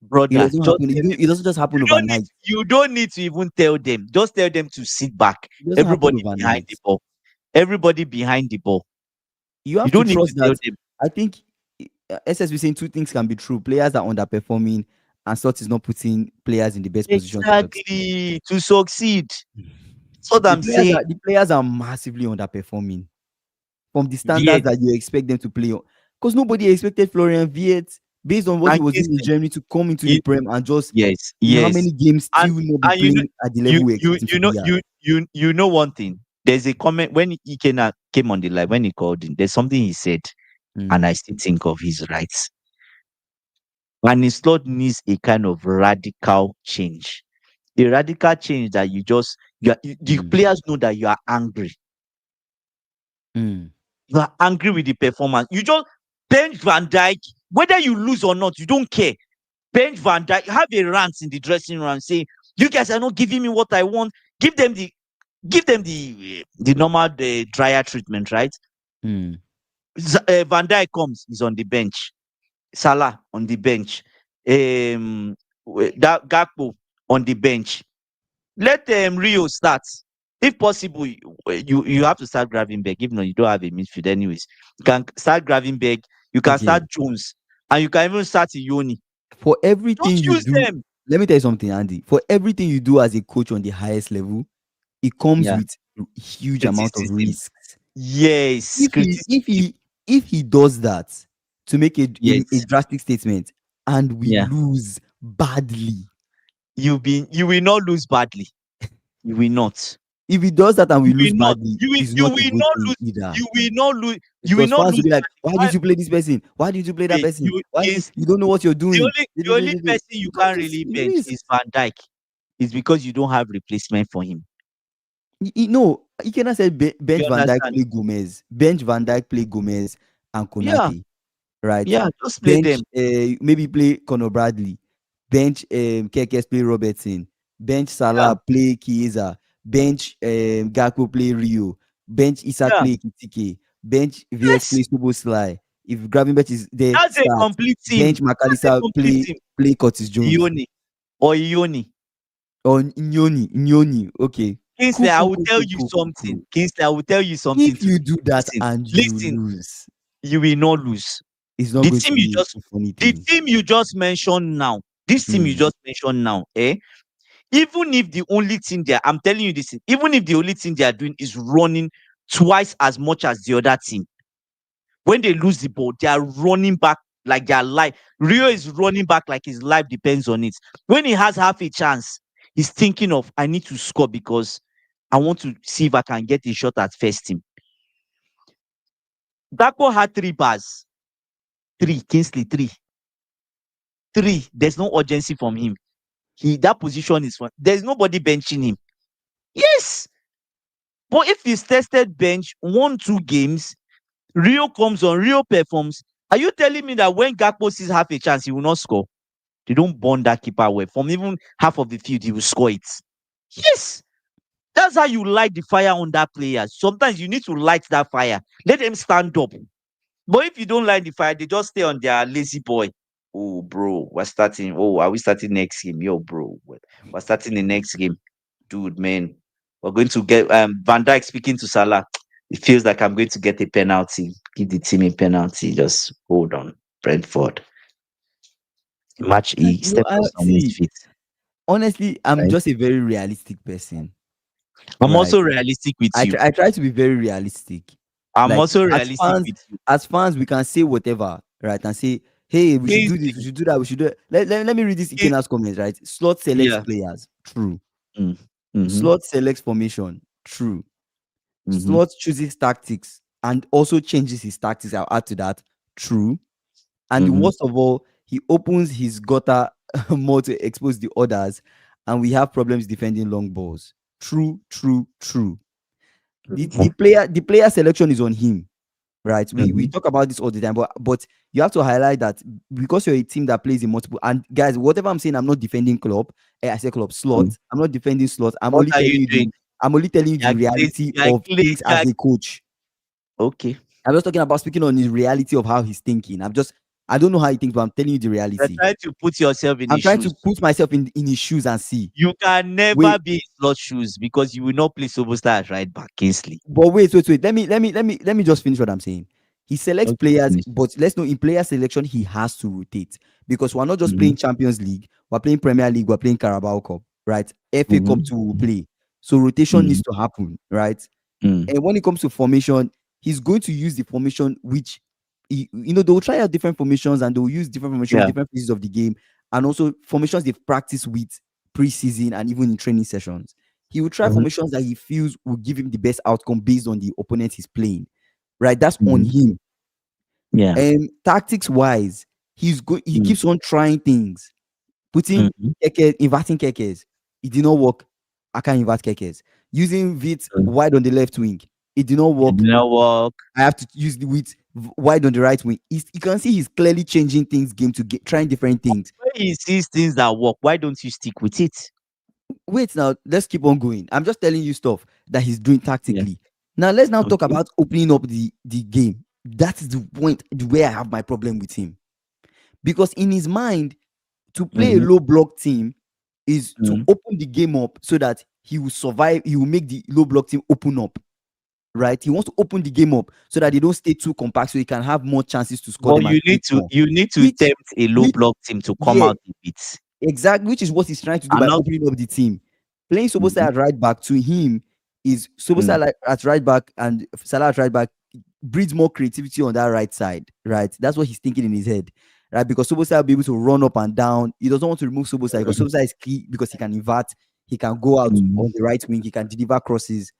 brother? doesn't Just happen. tell them. It doesn't just happen overnight. You don't need to even tell them. Just tell them to sit back. It doesn't happen Everybody behind overnight. the ball. Everybody behind the ball. You You have to don't need to trust tell that. them. I think SS is saying two things can be true. Players are underperforming, and Sot is not putting players in the best position to succeed. Exactly. To succeed. That's what I'm saying. The players are massively underperforming from the standards Yes. that you expect them to play on. Because nobody expected Florian Wirtz, based on what he And was doing in Kingston. Germany, to come into the You, Prem and just yes. in how Yes. many games And still not be and you know playing at the level we expect him to be at. you know one thing. There's a comment when he came on the live, when he called in, there's something he said, and Mm, I still think of his rights. And his Lord needs a kind of radical change. A radical change that the mm, players know that you are angry. mm. You are angry with the performance. You just bench Van Dijk, whether you lose or not, you don't care. Bench Van Dijk, have a rant in the dressing room and say, "You guys are not giving me what I want." Give them the the normal dryer treatment, right? Mm. Van Dijk comes, he's on the bench. Salah on the bench. That Gakpo on the bench. Let Rio start. If possible, you have to start Gravenberg. If not, you don't have a midfield anyways. You can start Gravenberg. You can Okay. start Jones, and you can even start Ioni. For everything Just you use do, them. let me tell you something, Andy. For everything you do as a coach on the highest level, it comes Yeah, with huge amount of criticism. risks. Yes, If he criticism. if he if he does that to make a Yes, drastic statement and we yeah. lose badly, You will not lose badly. You will not. if he does that and we You lose will not. badly, it's You not a will good not thing lose. either. You will not lose. You will Because not fans will lose be like, badly. why did you play this person? Why did you play that person? You Why did is you don't know what you're doing? the only person you Because can't really it's bench risk. is Van Dijk. It's because you don't have replacement for him. No, he cannot say bench You Van Dijk, understand? play Gomez. Bench Van Dijk, play Gomez and Yeah, Konate, right? yeah. Just play Bench them. maybe play Conor Bradley. Bench Kekes, play Robertson. Bench Yeah, Salah, play Chiesa. Bench Gakpo, play Rio. Bench Isak, yeah. play Kitike. Bench VX, Yes, play Slay. If Gravenberch is there, that's a start. complete team. Bench That's a McAllister, complete team. play Curtis Jones. Ioni or Ioni. Or Nyoni. Okay. Kingsley, Cool, I cool, will cool, tell cool, you cool, cool, something. cool. Kingsley, I will tell you something If today. you do that Listen, and you listen. lose, You will not lose. it's not The going to team you be just a funny the thing. team you just mentioned now. This team you Mm, just mentioned now, eh? Even if the only thing they are, I'm telling you this, even if the only thing they are doing is running twice as much as the other team, when they lose the ball, they are running back like their life. Rio is running back like his life depends on it. When he has half a chance, he's thinking of, I need to score because I want to see if I can get a shot at first team. Gakpo had 3 bars. Three, Kingsley, three. Three. There's no urgency from him. That position is one. There's nobody benching him. Yes. But if he's tested bench 1, 2 games, Rio comes on, Rio performs. Are you telling me that when Gakpo sees half a chance, he will not score? They don't burn that keeper well. From even half of the field, he will score it. Yes. That's how you light the fire on that player. Sometimes you need to light that fire. Let them stand up. But if you don't light the fire, they just stay on their lazy boy. Oh, bro, we're starting. Oh, are we starting next game? Yo, bro, we're starting the next game. Dude, man. We're going to get Van Dijk speaking to Salah. It feels like I'm going to get a penalty. Give the team a penalty. Just hold on. Brentford. Match And, E. Step I on someone's see. feet. Honestly, I'm Right? just a very realistic person, I'm right? also realistic with you. I try to be very realistic. I'm Like also realistic with you. as fans, we can say whatever, right? And say, hey, we should do this, we Kingsley. should do that, we should do it. Let me read this King- Ikena's comments, right? Slot selects Yeah. players, true. Mm. Mm-hmm. Slot selects formation, true. Mm-hmm. Slot chooses tactics and also changes his tactics. I'll add to that, true. And the Mm-hmm. worst of all, he opens his gutter more to expose the others, and we have problems defending long balls. True, true, true. The player selection is on him, right? We Mm-hmm. talk about this all the time, but you have to highlight that because you're a team that plays in multiple, and guys, whatever I'm saying, I'm not defending club. I say club Mm. slot. I'm not defending slot. What are you doing? I'm only telling you the reality of things You are, as a coach. okay. I'm just talking about speaking on the reality of how he's thinking. I don't know how he thinks, but I'm telling you the You're reality. trying to put yourself in I'm his trying to shoes. put myself in his shoes and see. You can never Wait, be in slot shoes because you will not play superstar at right back, Kingsley. but wait. Let me just finish what I'm saying. He selects Okay, players, finish. but let's know in player selection he has to rotate because we're not just Mm-hmm. playing Champions League, we're playing Premier League, we're playing Carabao Cup, right? FA Cup too will Mm-hmm. play. So rotation Mm-hmm. needs to happen, right? Mm-hmm. And when it comes to formation, he's going to use the formation which they'll try out different formations and they'll use different formations, Yeah. different phases of the game, and also formations they've practiced with preseason and even in training sessions. He will try Mm-hmm. formations that he feels will give him the best outcome based on the opponent he's playing. Right? That's on Mm-hmm. him. Yeah. And tactics wise, he keeps on trying things, putting Mm-hmm. inverting Kekes. It did not work. I can't invert Kekes. Using Vit wide on the left wing. It did not It work. did not work. I have to use the width wide on the right wing. You can see he's clearly changing things game to get trying different things. When he sees things that work, why don't you stick with it? Wait now, let's keep on going. I'm just telling you stuff that he's doing Yeah. tactically. Now let's now talk Okay. about opening up the game. That is the point where I have my problem with him. Because in his mind, to play a Mm-hmm. low block team is to Mm-hmm. open the game up so that he will survive, he will make the low block team open up. Right? He wants to open the game up so that they don't stay too compact so he can have more chances to score But them and create more. you need to Which tempt a low which block team to come yeah, out a bit. exactly, which is what he's trying to do And by not opening up the team. Playing Soboslai mm-hmm. at right back to him is Mm-hmm. Soboslai at right back and Salah at right back breeds more creativity on that right side, right? That's what he's thinking in his head, right? Because Soboslai will be able to run up and down. He doesn't want to remove Soboslai because Soboslai is key because he can invert, he can go out Mm-hmm. on the right wing, he can deliver crosses.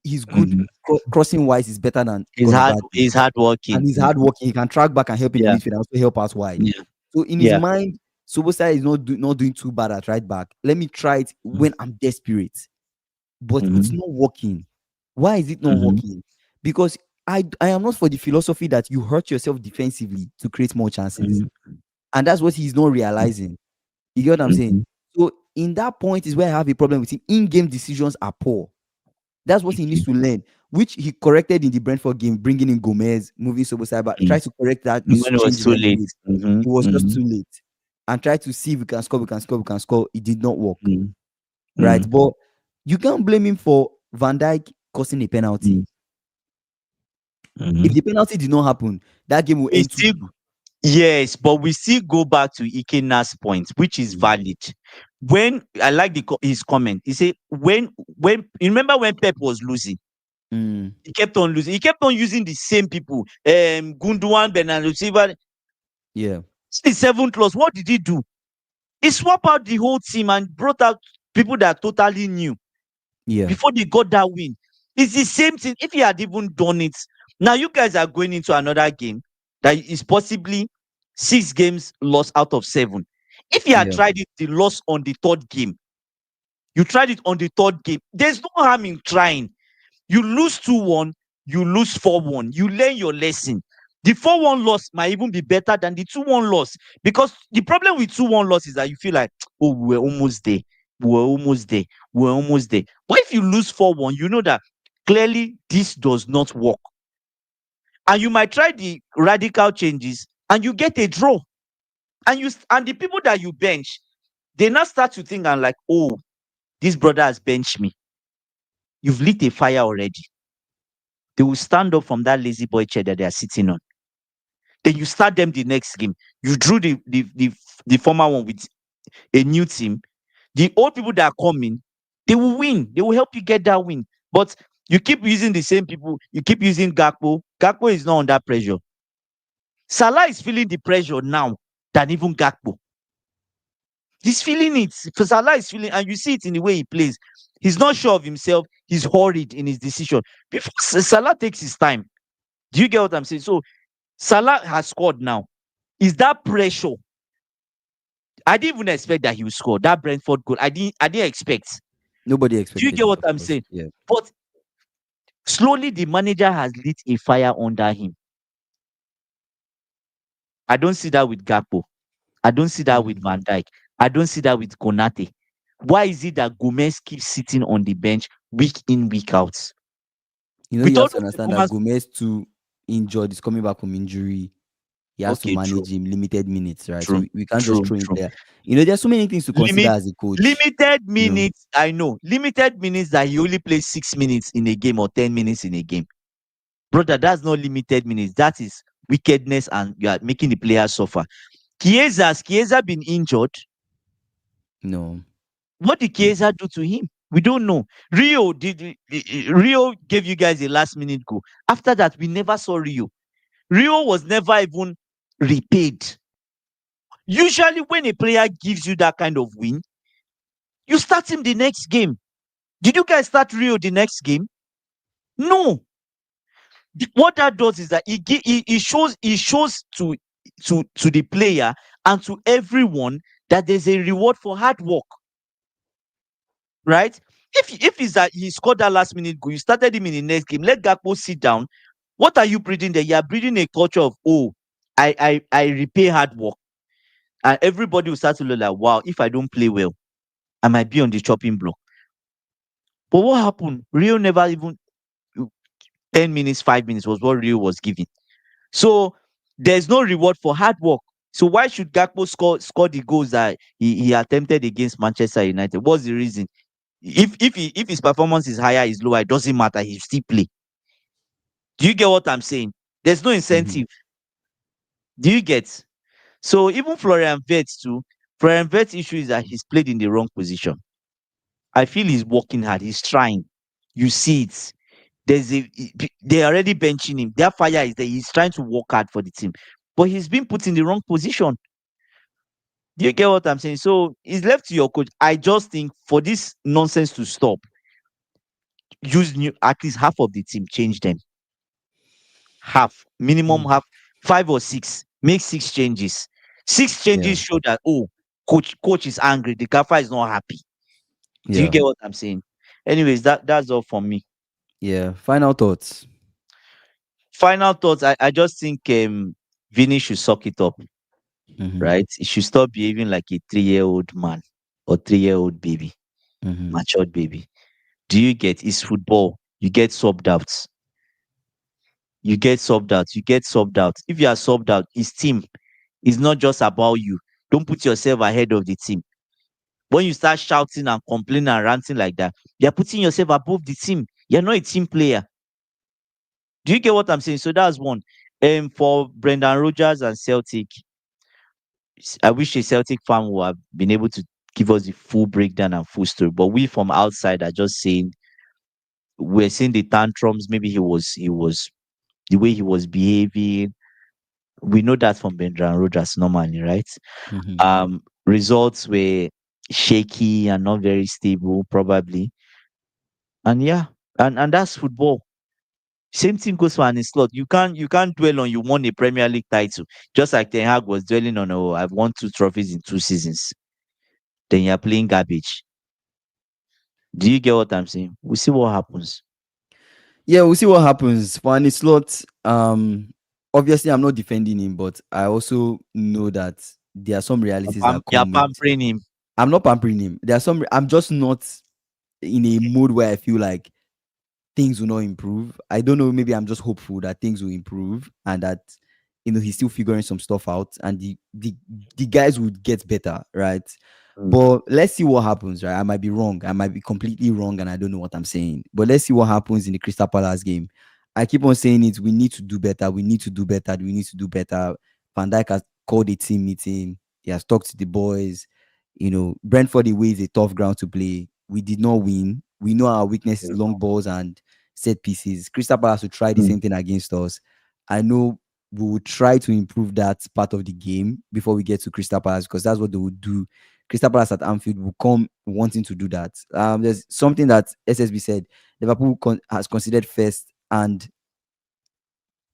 He's good Mm-hmm. crossing wise is better than He's Conor hard. Gallagher. He's hard And working. he's Mm-hmm. hard working. He can track back and help in the Yeah. midfield and also help us wide. Yeah. So in his Yeah. mind, Sobosai is not doing too bad at right back. Let me try it when I'm desperate, but it's Mm-hmm. not working. Why is it not Mm-hmm. working? Because I am not for the philosophy that you hurt yourself defensively to create more chances, and that's what he's not realizing. You get what I'm saying? Mm-hmm. So in that point is where I have a problem with him. In-game decisions are poor. That's what he needs Okay. to learn, which he corrected in the Brentford game, bringing in Gomez, moving Sobosai, but Mm. try to correct that, those When it was changes too that he late. made. Mm-hmm. It was just Mm-hmm. too late. And try to see if we can score. It did not work, right? Mm-hmm. But you can't blame him for Van Dijk causing a penalty. Mm-hmm. If the penalty did not happen, that game will We end still 2-2. Yes, but we still go back to Ikena's point, which is Mm. valid. When I like his comment, he said when you remember when Pep was losing, Mm. he kept on losing. He kept on using the same people. Gundogan, Bernardo Silva. Yeah, The seventh loss. What did he do? He swapped out the whole team and brought out people that are totally new yeah, before they got that win. It's the same thing. If he had even done it, now you guys are going into another game that is possibly 6 games lost out of 7. If he had yeah, tried it, the loss on the third game, you tried it on the third game. There's no harm in trying. You lose 2-1, you lose 4-1. You learn your lesson. The 4-1 loss might even be better than the 2-1 loss because the problem with 2-1 loss is that you feel like, oh, we're almost there. We're almost there. We're almost there. But if you lose 4-1, you know that clearly this does not work. And you might try the radical changes and you get a draw. And the people that you bench, they now start to think and like, oh, this brother has benched me. You've lit a fire already. They will stand up from that lazy boy chair that they are sitting on. Then you start them the next game. You drew the former one with a new team. The old people that are coming, they will win. They will help you get that win. But you keep using the same people. You keep using Gakpo. Gakpo is not under pressure. Salah is feeling the pressure now than even Gakpo. He's feeling it. Salah is feeling, and you see it in the way he plays. He's not sure of himself. He's hurried in his decision. Before Salah takes his time. Do you get what I'm saying? So Salah has scored now. Is that pressure? I didn't even expect that he would score that Brentford goal. I didn't expect. Nobody Do you expected get it, what of I'm course. saying? Yeah. But slowly the manager has lit a fire under him. I don't see that with Gakpo. I don't see that with Mhm. Van Dijk. I don't see that with Konate. Why is it that Gomez keeps sitting on the bench week in, week out? You know, With you all have to those understand that performances, Gomez too injured, is coming back from injury. He has to okay, true, manage him limited minutes, right? So true, we can't just true, throw in true. player. You know, there's so many things to consider Limit as a coach. limited You know, minutes. I know limited minutes that he only plays 6 minutes in a game or 10 minutes in a game, brother. That's not limited minutes. That is wickedness, and you are making the players suffer. Chiesa been injured. no. What did Chiesa do to him? We don't know. Rio gave you guys a last minute goal. After that, we never saw Rio. Rio was never even repaid. Usually, when a player gives you that kind of win, you start him the next game. Did you guys start Rio the next game? No. What that does is that it shows to the player and to everyone that there's a reward for hard work, right? If it's that he scored that last minute goal, you started him in the next game. Let Gakpo sit down. What are you breeding there? You are breeding a culture of, oh, I repay hard work, and everybody will start to look like, wow, if I don't play well, I might be on the chopping block. But what happened? Rio never even 10 minutes, 5 minutes was what Rio was giving. So there's no reward for hard work. So why should Gakpo score the goals that he attempted against Manchester United? What's the reason? If his performance is higher, is lower, it doesn't matter. He still play. Do you get what I'm saying? There's no Mhm. incentive. Do you get? So even Florian Wirtz too. Florian Wirtz issue is that he's played in the wrong position. I feel he's working hard. He's trying. You see it. They're already benching him. Their fire is there. He's trying to work hard for the team, but he's been put in the wrong position. Do you get what I'm saying? So it's left to your coach. I just think for this nonsense to stop, use new at least half of the team, change them. Half, minimum Mm. half, 5 or 6. Make 6 changes. Six Yeah. changes show that, oh, coach is angry. The gaffer is not happy. Do you Yeah. get what I'm saying? Anyways, that's all from me. Yeah. Final thoughts. Final thoughts. I just think Vini should suck it up, Hmm. right? He should stop behaving like a 3-year-old man or 3-year-old baby, Hmm. matured baby. Do you get? It's football. You get subbed out. You get subbed out. You get subbed out. If you are subbed out, it's team. It's not just about you. Don't put yourself ahead of the team. When you start shouting and complaining and ranting like that, you're putting yourself above the team. You're not a team player. Do you get what I'm saying? So that's one. For Brendan Rodgers and Celtic, I wish a Celtic fan would have been able to give us the full breakdown and full story. But we from outside are just saying we're seeing the tantrums. Maybe he was the way he was behaving. We know that from Brendan Rodgers normally, right? Hmm. Results were shaky and not very stable, probably. And yeah, and that's football. Same thing goes for an slot. You can't dwell on you won a Premier League title, just like Ten Hag was dwelling on, oh, I've won 2 trophies in 2 seasons. Then you're playing garbage. Do you get what I'm saying? We'll see what happens. Yeah, we'll see what happens. For an slot, obviously I'm not defending him, but I also know that there are some realities that You're come with. pampering him. I'm not pampering him. There are some. I'm just not in a mood where I feel like things will not improve. I don't know. Maybe I'm just hopeful that things will improve and that he's still figuring some stuff out and the guys would get better, right? Mm. But let's see what happens, right? I might be wrong. I might be completely wrong, and I don't know what I'm saying. But let's see what happens in the Crystal Palace game. I keep on saying it. We need to do better. We need to do better. We need to do better. Van Dijk has called a team meeting. He has talked to the boys. Brentford away is a tough ground to play. We did not win. We know our weakness is long balls and set pieces. Crystal Palace will try the Mm. same thing against us. I know we will try to improve that part of the game before we get to Crystal Palace, because that's what they will do. Crystal Palace at Anfield will come wanting to do that. There's something that SSB said. Liverpool has considered first and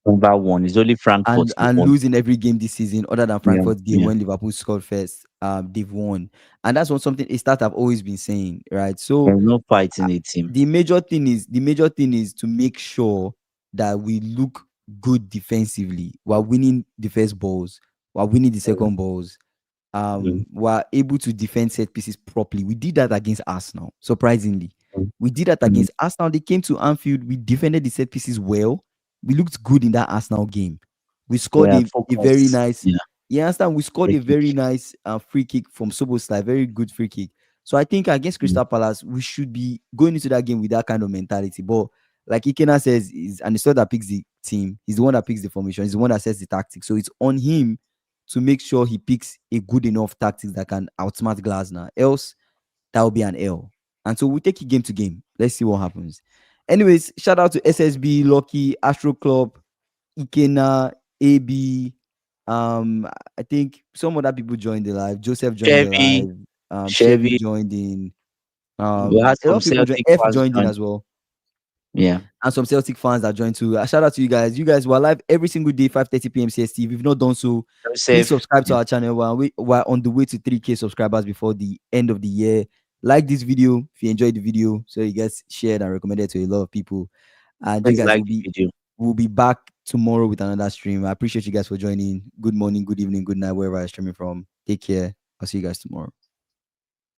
Number one. It's only Frankfurt and they and won. losing every game this season, other than Yeah, Frankfurt game yeah. when Liverpool scored first. They've won, and that's what something a start I've always been saying, right? So There's no fight uh, in the team. the major thing is to make sure that we look good defensively while winning the first balls, while winning the second balls, Mm, were able to defend set pieces properly. We did that against Arsenal, surprisingly. mm, We did that mm. against Arsenal. They came to Anfield. We defended the set pieces well. We looked good in that Arsenal game. We scored Yeah, a very focus. nice, Yeah, you understand? We scored free a kick. very nice free kick from Soboslai, very good free kick. So I think against Mm, Crystal Palace, we should be going into that game with that kind of mentality. But like Ikena says, and it's not that picks the team. He's the one that picks the formation. He's the one that sets the tactics. So it's on him to make sure he picks a good enough tactics that can outsmart Glasner. Else, that will be an L. And so we'll take it game to game. Let's see what happens. Anyways, shout out to SSB, Lucky, Astro Club, Ikena, AB. I think some other people joined the live. Joseph joined the Chevy, live. Chevy Chevy. joined in. We had A lot some of people joined. Celtic F fans joined in join. as well, Yeah, and some Celtic fans that joined too. Shout out to you guys. You guys were live every single day, 5:30 p.m. CST. If you've not done so, please Joseph. subscribe to Yeah. our channel. We're on the way to 3K subscribers before the end of the year. Like this video if you enjoyed the video, so you guys shared and recommended to a lot of people. And you Please guys like will the be video. we'll be back tomorrow with another stream. I appreciate you guys for joining. Good morning, good evening, good night, wherever you're streaming from. Take care. I'll see you guys tomorrow.